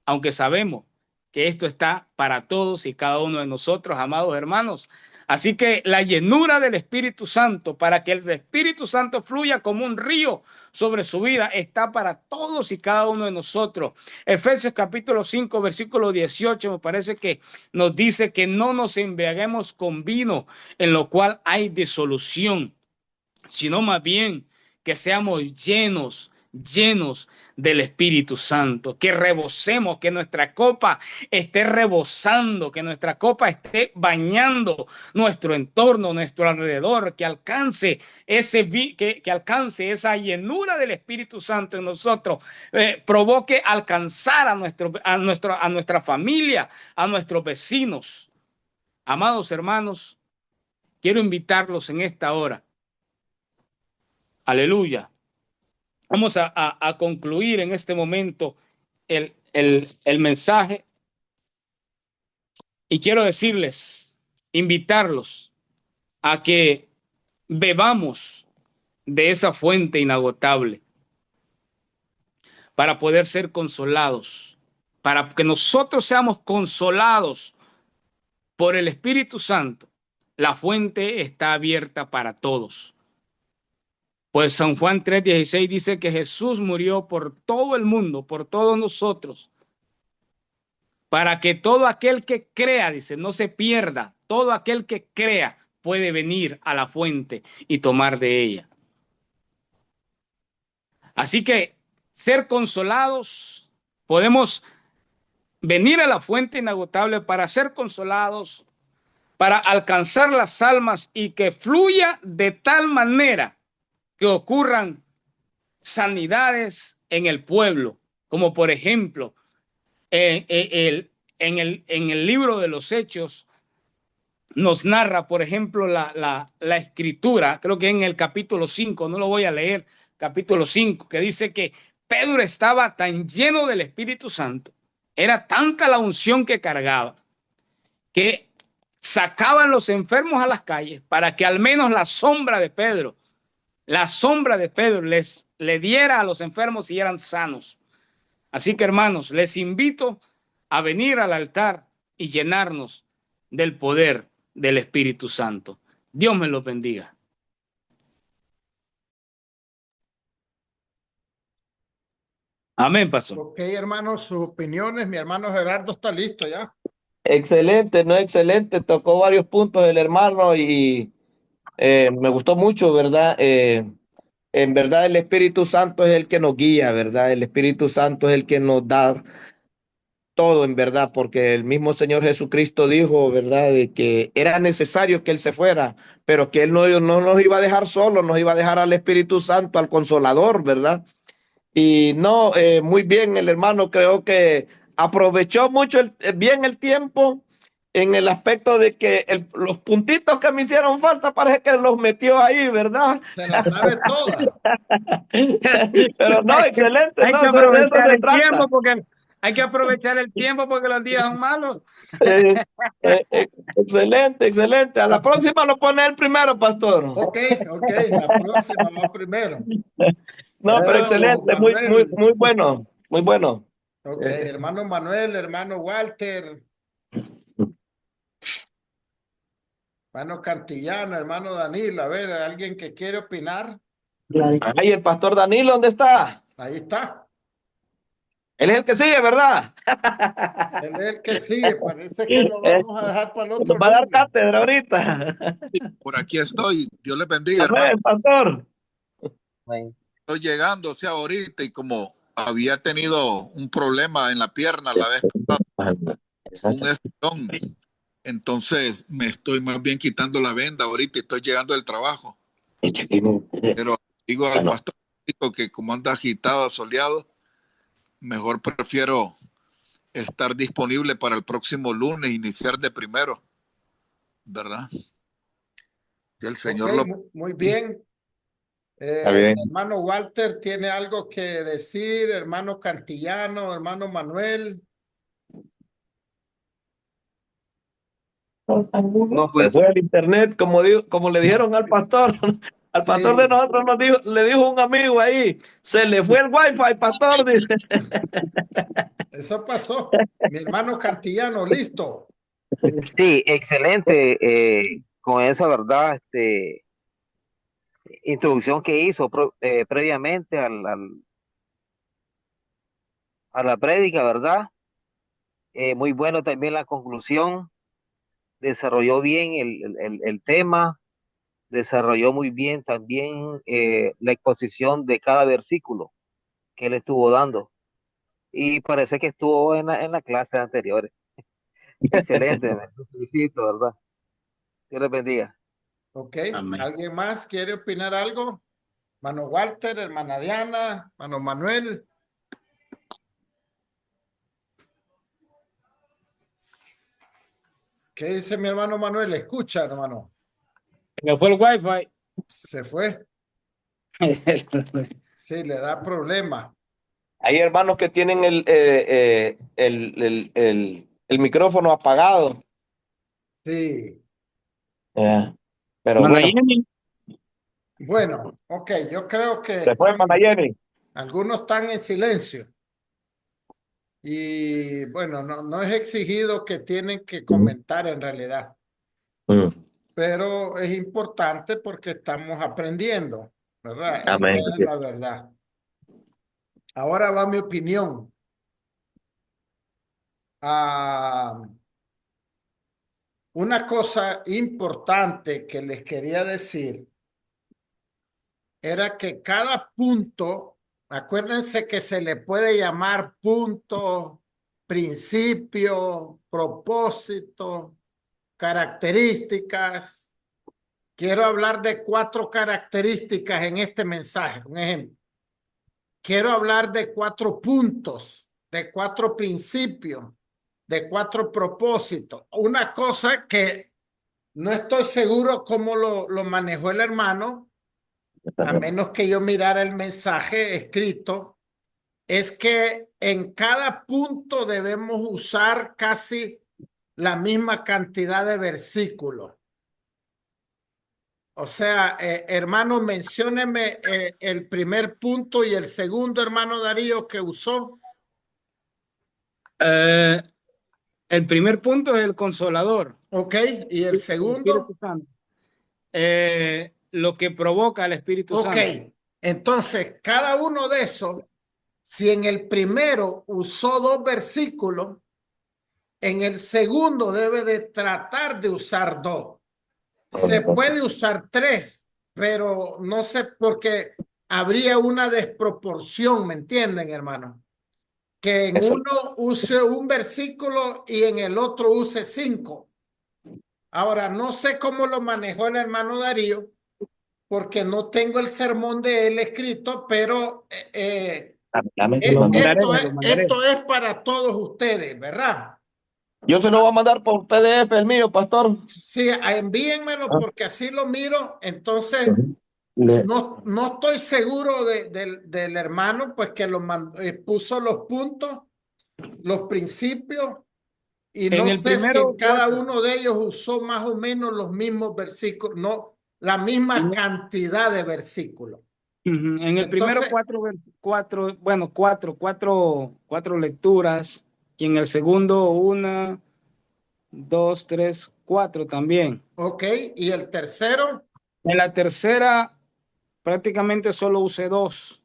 aunque sabemos que esto está para todos y cada uno de nosotros, amados hermanos. Así que la llenura del Espíritu Santo, para que el Espíritu Santo fluya como un río sobre su vida, está para todos y cada uno de nosotros. Efesios capítulo 5, versículo 18, me parece que nos dice que no nos embriaguemos con vino, en lo cual hay disolución, sino más bien que seamos llenos del Espíritu Santo, que rebosemos, que nuestra copa esté rebosando, que nuestra copa esté bañando nuestro entorno, nuestro alrededor, que alcance que alcance esa llenura del Espíritu Santo en nosotros, provoque alcanzar a nuestra familia, a nuestros vecinos. Amados hermanos, quiero invitarlos en esta hora. Aleluya. Vamos a concluir en este momento el mensaje, y quiero decirles, invitarlos a que bebamos de esa fuente inagotable para poder ser consolados, para que nosotros seamos consolados por el Espíritu Santo. La fuente está abierta para todos. Pues San Juan 3:16 dice que Jesús murió por todo el mundo, por todos nosotros, para que todo aquel que crea, dice, no se pierda. Todo aquel que crea puede venir a la fuente y tomar de ella. Así que ser consolados, podemos venir a la fuente inagotable para ser consolados, para alcanzar las almas y que fluya de tal manera que ocurran sanidades en el pueblo, como por ejemplo en el libro de los Hechos nos narra, por ejemplo, la escritura, creo que en el capítulo 5, no lo voy a leer, capítulo 5, que dice que Pedro estaba tan lleno del Espíritu Santo, era tanta la unción que cargaba, que sacaban los enfermos a las calles para que al menos la sombra de Pedro le diera a los enfermos y eran sanos. Así que, hermanos, les invito a venir al altar y llenarnos del poder del Espíritu Santo. Dios me lo bendiga. Amén, pastor. Ok, hermanos, sus opiniones. Mi hermano Gerardo está listo ya. Excelente, no excelente. Tocó varios puntos el hermano y me gustó mucho, ¿verdad? En verdad el Espíritu Santo es el que nos guía, ¿verdad? El Espíritu Santo es el que nos da todo, en verdad, porque el mismo Señor Jesucristo dijo, ¿verdad? De que era necesario que Él se fuera, pero que Él no nos iba a dejar solos, nos iba a dejar al Espíritu Santo, al Consolador, ¿verdad? Y no, muy bien, el hermano creo que aprovechó mucho bien el tiempo en el aspecto de que los puntitos que me hicieron falta parece que los metió ahí, ¿verdad? Se la sabe toda. Pero no, excelente, Hay no, que de eso aprovechar se el tiempo trata. porque hay que aprovechar el tiempo porque los días son malos. Excelente, excelente. A la próxima lo pone el primero, pastor. Ok, ok, la próxima va primero. No, pero Hermano excelente, muy, muy, Manuel. muy bueno, muy bueno. Ok, hermano Manuel, hermano Walter, hermano Cantillano, hermano Danilo. A ver, ¿alguien que quiere opinar? Ay, el pastor Danilo, ¿dónde está? Ahí está. Él es el que sigue, ¿verdad? Él es el que sigue. Parece que lo vamos a dejar para el Nos otro va a dar lunes. cátedra ahorita. Por aquí estoy. Dios le bendiga, hermano. Amén, pastor. Estoy llegando, o sea, ahorita y como había tenido un problema en la pierna la vez pasada, un estirón, entonces me estoy más bien quitando la venda ahorita y estoy llegando del trabajo. Pero digo al pastor que como anda agitado, soleado, mejor prefiero estar disponible para el próximo lunes, iniciar de primero, ¿verdad? Si el Señor Ok, lo... muy bien. Está bien. Hermano Walter, ¿tiene algo que decir? Hermano Cantillano, hermano Manuel. No, Se pues, fue el internet, como le dijeron al pastor. Al pastor de Sí, nosotros le dijo un amigo ahí, se le fue el wifi, pastor. Dice. eso pasó. Mi hermano Cantillano, listo. sí, excelente. Con esa verdad, introducción que hizo previamente a la prédica, ¿verdad? Muy bueno también la conclusión. Desarrolló bien el tema, desarrolló muy bien también la exposición de cada versículo que él estuvo dando. Y parece que estuvo en la clase anterior. Excelente, me felicito, ¿verdad? Dios les bendiga. Ok, Amén. ¿alguien más quiere opinar algo? Mano Walter, hermana Diana, mano Manuel. ¿Qué dice mi hermano Manuel? Escucha, hermano. Me fue el wifi. Se fue. Sí, le da problema. Hay hermanos que tienen el micrófono apagado. Sí. Pero Hermana bueno, Jenny, Bueno, ok, yo creo que se fue Manayeni. algunos están en silencio. Y bueno, no es exigido que tienen que comentar en realidad, pero es importante porque estamos aprendiendo, ¿verdad? Esa Amén. es la verdad. Ahora va mi opinión. Una cosa importante que les quería decir era que cada punto, acuérdense que se le puede llamar punto, principio, propósito, características. Quiero hablar de 4 características en este mensaje. Un ejemplo. Quiero hablar de 4 puntos, de 4 principios, de 4 propósitos. Una cosa que no estoy seguro cómo lo manejó el hermano, a menos que yo mirara el mensaje escrito, es que en cada punto debemos usar casi la misma cantidad de versículos. O sea, hermano, mencióneme el primer punto y el segundo, hermano Darío, que usó. El primer punto es el Consolador. Ok, y el El segundo. Espíritu Santo. Lo que provoca el Espíritu Ok, Santo. entonces cada uno de esos, si en el primero usó 2 versículos, en el segundo debe de tratar de usar 2. Se puede usar 3, pero no sé, porque habría una desproporción, ¿me entienden, hermano? Que en uno use un versículo y en el otro use 5. Ahora, no sé cómo lo manejó el hermano Darío, porque no tengo el sermón de él escrito, pero Lo mandaré, lo mandaré. esto es para todos ustedes, ¿verdad? Yo se lo voy a mandar por PDF el mío, pastor. Sí, envíenmelo porque así lo miro. Entonces, no estoy seguro del hermano, pues que puso los puntos, los principios, y En no el sé si en primero, cada uno de ellos usó más o menos los mismos versículos, no, la misma cantidad de versículos. en el primero Entonces, cuatro lecturas, y en el segundo 1, 2, 3, 4 también. ok, y el tercero, En la tercera prácticamente solo usé 2.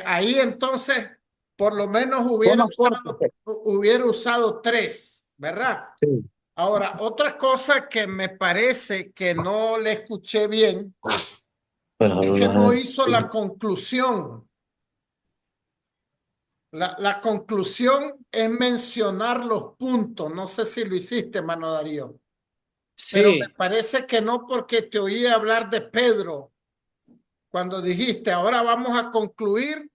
ahí entonces por lo menos Fue más corto. hubiera usado 3, ¿verdad? Sí. Ahora, otra cosa que me parece que no le escuché bien es que no hizo la conclusión. La conclusión es mencionar los puntos. No sé si lo hiciste, mano Darío, pero me Sí. parece que no, porque te oí hablar de Pedro. Cuando dijiste, ahora vamos a concluir,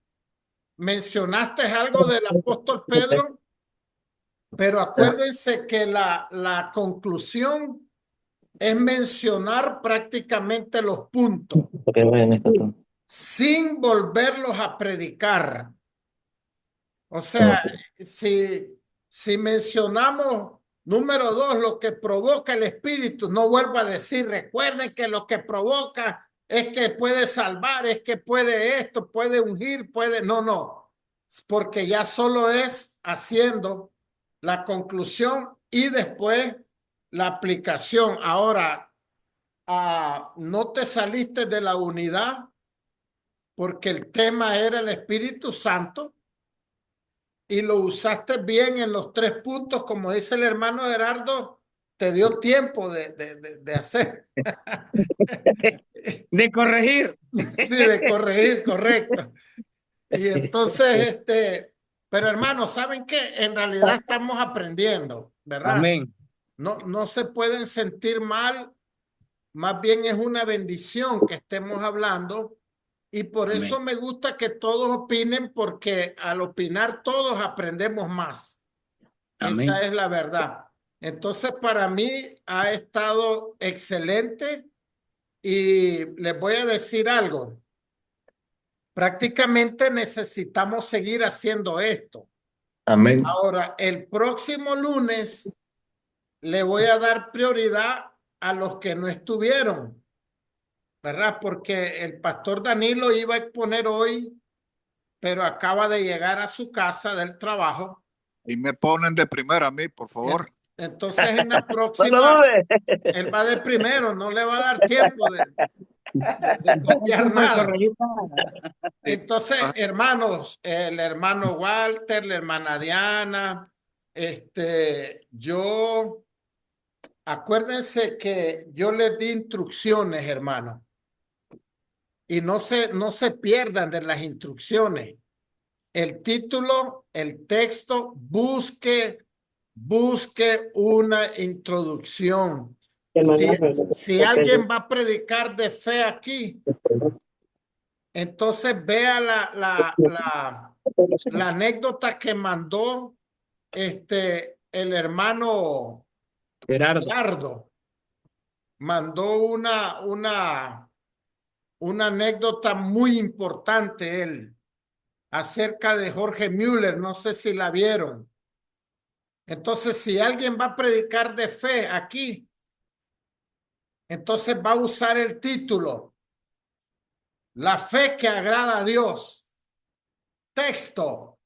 mencionaste algo del apóstol Pedro, pero acuérdense que la conclusión es mencionar prácticamente los puntos sin volverlos a predicar. O sea, si mencionamos número 2, lo que provoca el espíritu, no vuelvo a decir, recuerden que lo que provoca es que puede salvar, es que puede esto, puede ungir, puede, no, porque ya solo es haciendo la conclusión y después la aplicación. Ahora, no te saliste de la unidad porque el tema era el Espíritu Santo y lo usaste bien en los 3 puntos, como dice el hermano Gerardo, te dio tiempo de hacer. De corregir. Sí, de corregir, correcto. Y entonces, pero hermanos, ¿saben qué? En realidad estamos aprendiendo, ¿verdad? Amén. No se pueden sentir mal, más bien es una bendición que estemos hablando. Y por eso Amén. me gusta que todos opinen, porque al opinar todos aprendemos más. Amén. Esa es la verdad. Entonces, para mí ha estado excelente y les voy a decir algo. Prácticamente necesitamos seguir haciendo esto. Amén. Ahora, el próximo lunes le voy a dar prioridad a los que no estuvieron, ¿verdad? Porque el pastor Danilo iba a exponer hoy, pero acaba de llegar a su casa del trabajo. Y me ponen de primera a mí, por favor. Entonces, en la No lo próxima, dudes. él va de primero, no le va a dar tiempo de copiar Tiempo de nada. corregir nada. Entonces, hermanos, el hermano Walter, la hermana Diana, acuérdense que yo les di instrucciones, hermano, y no se pierdan de las instrucciones. El título, el texto, busque una introducción. Si alguien va a predicar de fe aquí, entonces vea la anécdota que mandó el hermano Gerardo. Gerardo. Mandó una anécdota muy importante él, acerca de Jorge Müller. No sé si la vieron. Entonces, si alguien va a predicar de fe aquí, entonces va a usar el título, La fe que agrada a Dios. Texto,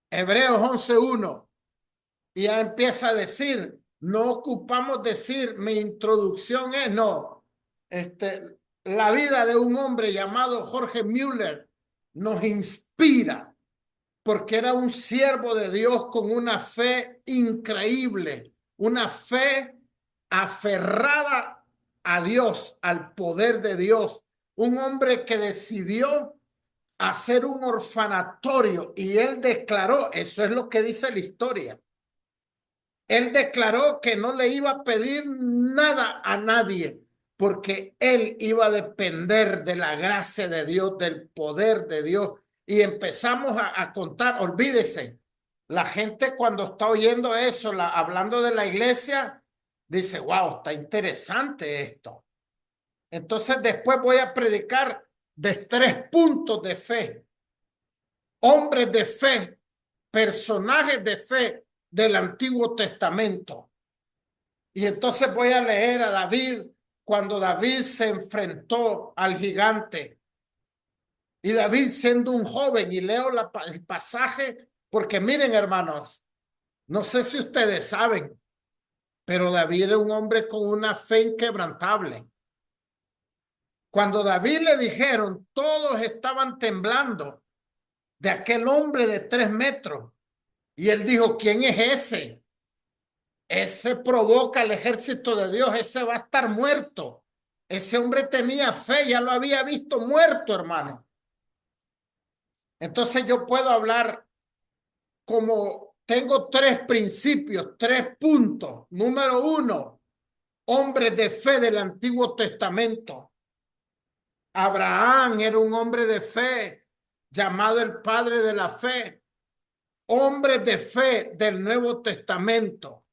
Hebreos 11:1. Y ya empieza a decir, no ocupamos decir, mi introducción es, no, la vida de un hombre llamado Jorge Müller nos inspira, porque era un siervo de Dios con una fe increíble, una fe aferrada a Dios, al poder de Dios, un hombre que decidió hacer un orfanatorio y él declaró, eso es lo que dice la historia, él declaró que no le iba a pedir nada a nadie porque él iba a depender de la gracia de Dios, del poder de Dios. Y empezamos a contar, olvídese, la gente cuando está oyendo eso, hablando de la iglesia, dice, wow, está interesante esto. Entonces después voy a predicar de 3 puntos de fe, hombres de fe, personajes de fe del Antiguo Testamento. Y entonces voy a leer a David cuando David se enfrentó al gigante. Y David siendo un joven, y leo el pasaje, porque miren hermanos, no sé si ustedes saben, pero David era un hombre con una fe inquebrantable. Cuando David le dijeron, todos estaban temblando de aquel hombre de 3 metros. Y él dijo, ¿quién es ese? Ese provoca el ejército de Dios, ese va a estar muerto. Ese hombre tenía fe, ya lo había visto muerto, hermano. Entonces yo puedo hablar como tengo 3 principios, 3 puntos. Número 1, hombres de fe del Antiguo Testamento. Abraham era un hombre de fe, llamado el padre de la fe. Hombres de fe del Nuevo Testamento.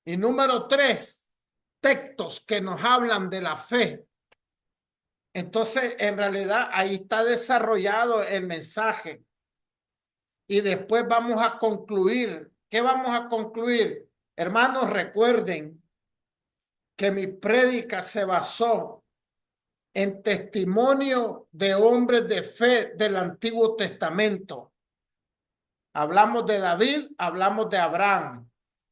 Y número 3, textos que nos hablan de la fe. Entonces, en realidad, ahí está desarrollado el mensaje. Y después vamos a concluir. ¿Qué vamos a concluir? Hermanos, recuerden que mi prédica se basó en testimonio de hombres de fe del Antiguo Testamento. Hablamos de David, hablamos de Abraham.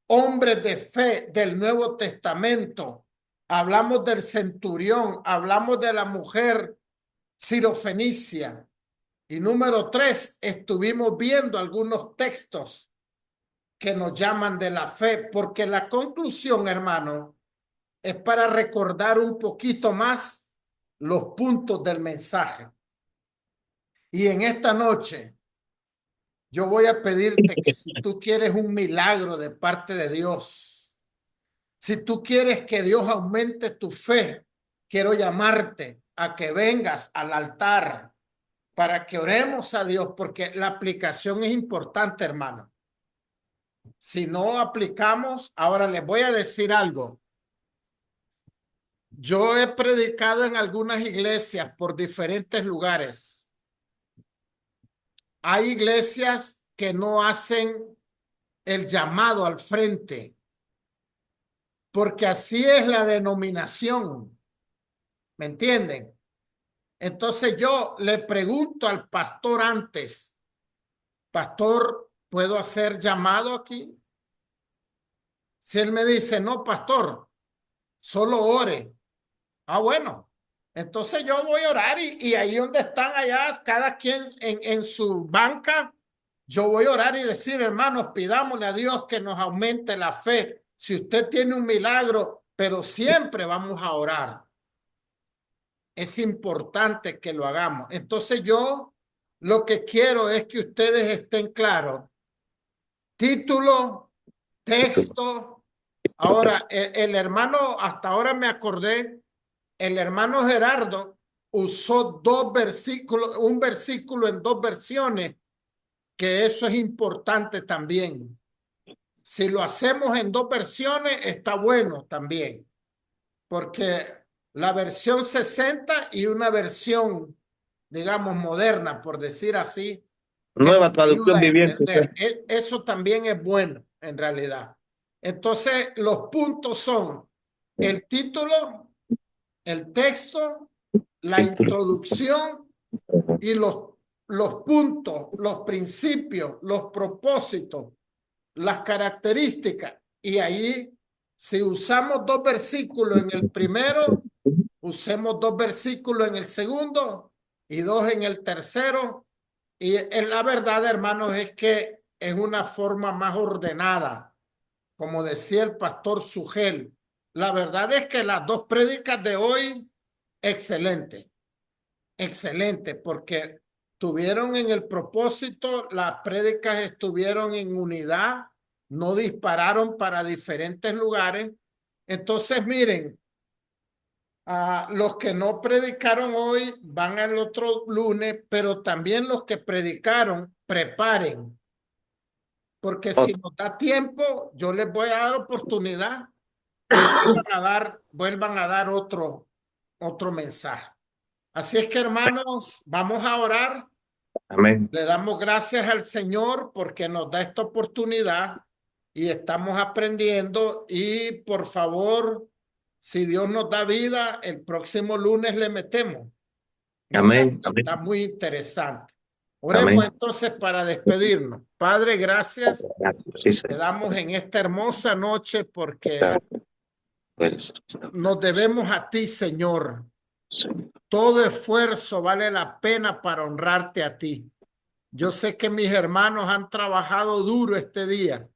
Hombres de fe del Nuevo Testamento. Hablamos del centurión, hablamos de la mujer sirofenicia. Y número 3, estuvimos viendo algunos textos que nos llaman de la fe, porque la conclusión, hermano, es para recordar un poquito más los puntos del mensaje. Y en esta noche, yo voy a pedirte que si tú quieres un milagro de parte de Dios, si tú quieres que Dios aumente tu fe, quiero llamarte a que vengas al altar para que oremos a Dios, porque la aplicación es importante, hermano. Si no aplicamos, ahora les voy a decir algo. Yo he predicado en algunas iglesias por diferentes lugares. Hay iglesias que no hacen el llamado al frente, porque así es la denominación. ¿Me entienden? Entonces yo le pregunto al pastor antes, pastor, ¿puedo hacer llamado aquí? Si él me dice, no, pastor, solo ore. Ah, bueno. Entonces yo voy a orar y ahí donde están allá, cada quien en su banca, yo voy a orar y decir, hermanos, pidámosle a Dios que nos aumente la fe. Si usted tiene un milagro, pero siempre vamos a orar. Es importante que lo hagamos. Entonces yo lo que quiero es que ustedes estén claros. Título, texto. Ahora, el hermano, hasta ahora me acordé, el hermano Gerardo usó 2 versículos, un versículo en 2 versiones, que eso es importante también. Si lo hacemos en 2 versiones, está bueno también, porque la versión 60 y una versión, digamos, moderna, por decir así. Nueva traducción viviente. Eso también es bueno, en realidad. Entonces, los puntos son el título, el texto, la introducción y los puntos, los principios, los propósitos las características. Y ahí, si usamos 2 versículos en el primero, usemos 2 versículos en el segundo y 2 en el tercero. Y en la verdad, hermanos, es que es una forma más ordenada. Como decía el pastor Sugel, la verdad es que las 2 prédicas de hoy, excelente, excelente, porque tuvieron en el propósito, las prédicas estuvieron en unidad, no dispararon para diferentes lugares. Entonces, miren, los que no predicaron hoy van al otro lunes, pero también los que predicaron, preparen. Porque si nos da tiempo, yo les voy a dar oportunidad que vuelvan a dar otro mensaje. Así es que, hermanos, vamos a orar. Amén. Le damos gracias al Señor porque nos da esta oportunidad y estamos aprendiendo. Y por favor, si Dios nos da vida, el próximo lunes le metemos. Amén. Está muy interesante. Oremos Amén. entonces para despedirnos. Padre, gracias. Sí, Te damos en esta hermosa noche porque Señor. nos debemos a ti, Señor. Todo esfuerzo vale la pena para honrarte a ti. Yo sé que mis hermanos han trabajado duro este día,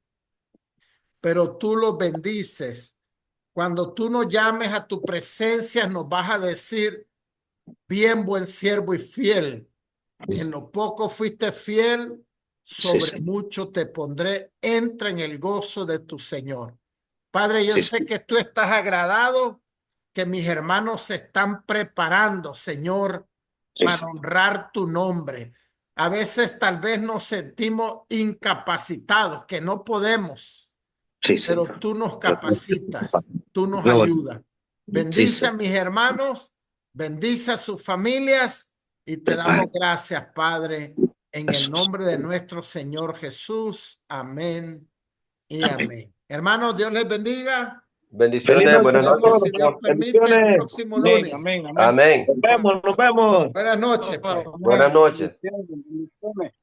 pero tú los bendices. Cuando tú nos llames a tu presencia, nos vas a decir, bien, buen siervo y fiel. En lo poco fuiste fiel, sobre mucho te pondré. Entra en el gozo de tu Señor. Padre, yo sé que tú estás agradado, que mis hermanos se están preparando, Señor, para honrar tu nombre. A veces tal vez nos sentimos incapacitados, que no podemos, pero tú nos capacitas, tú nos ayudas. Bendice a mis hermanos, bendice a sus familias y te damos gracias, Padre, en el nombre de nuestro Señor Jesús. Amén y amén. Hermanos, Dios les bendiga. Bendiciones, buenas Nos vemos, si noches. Dios permite, el próximo lunes. Amén, amén. Amén. Nos vemos. Buenas noches, pues. Buenas noches. Bendiciones.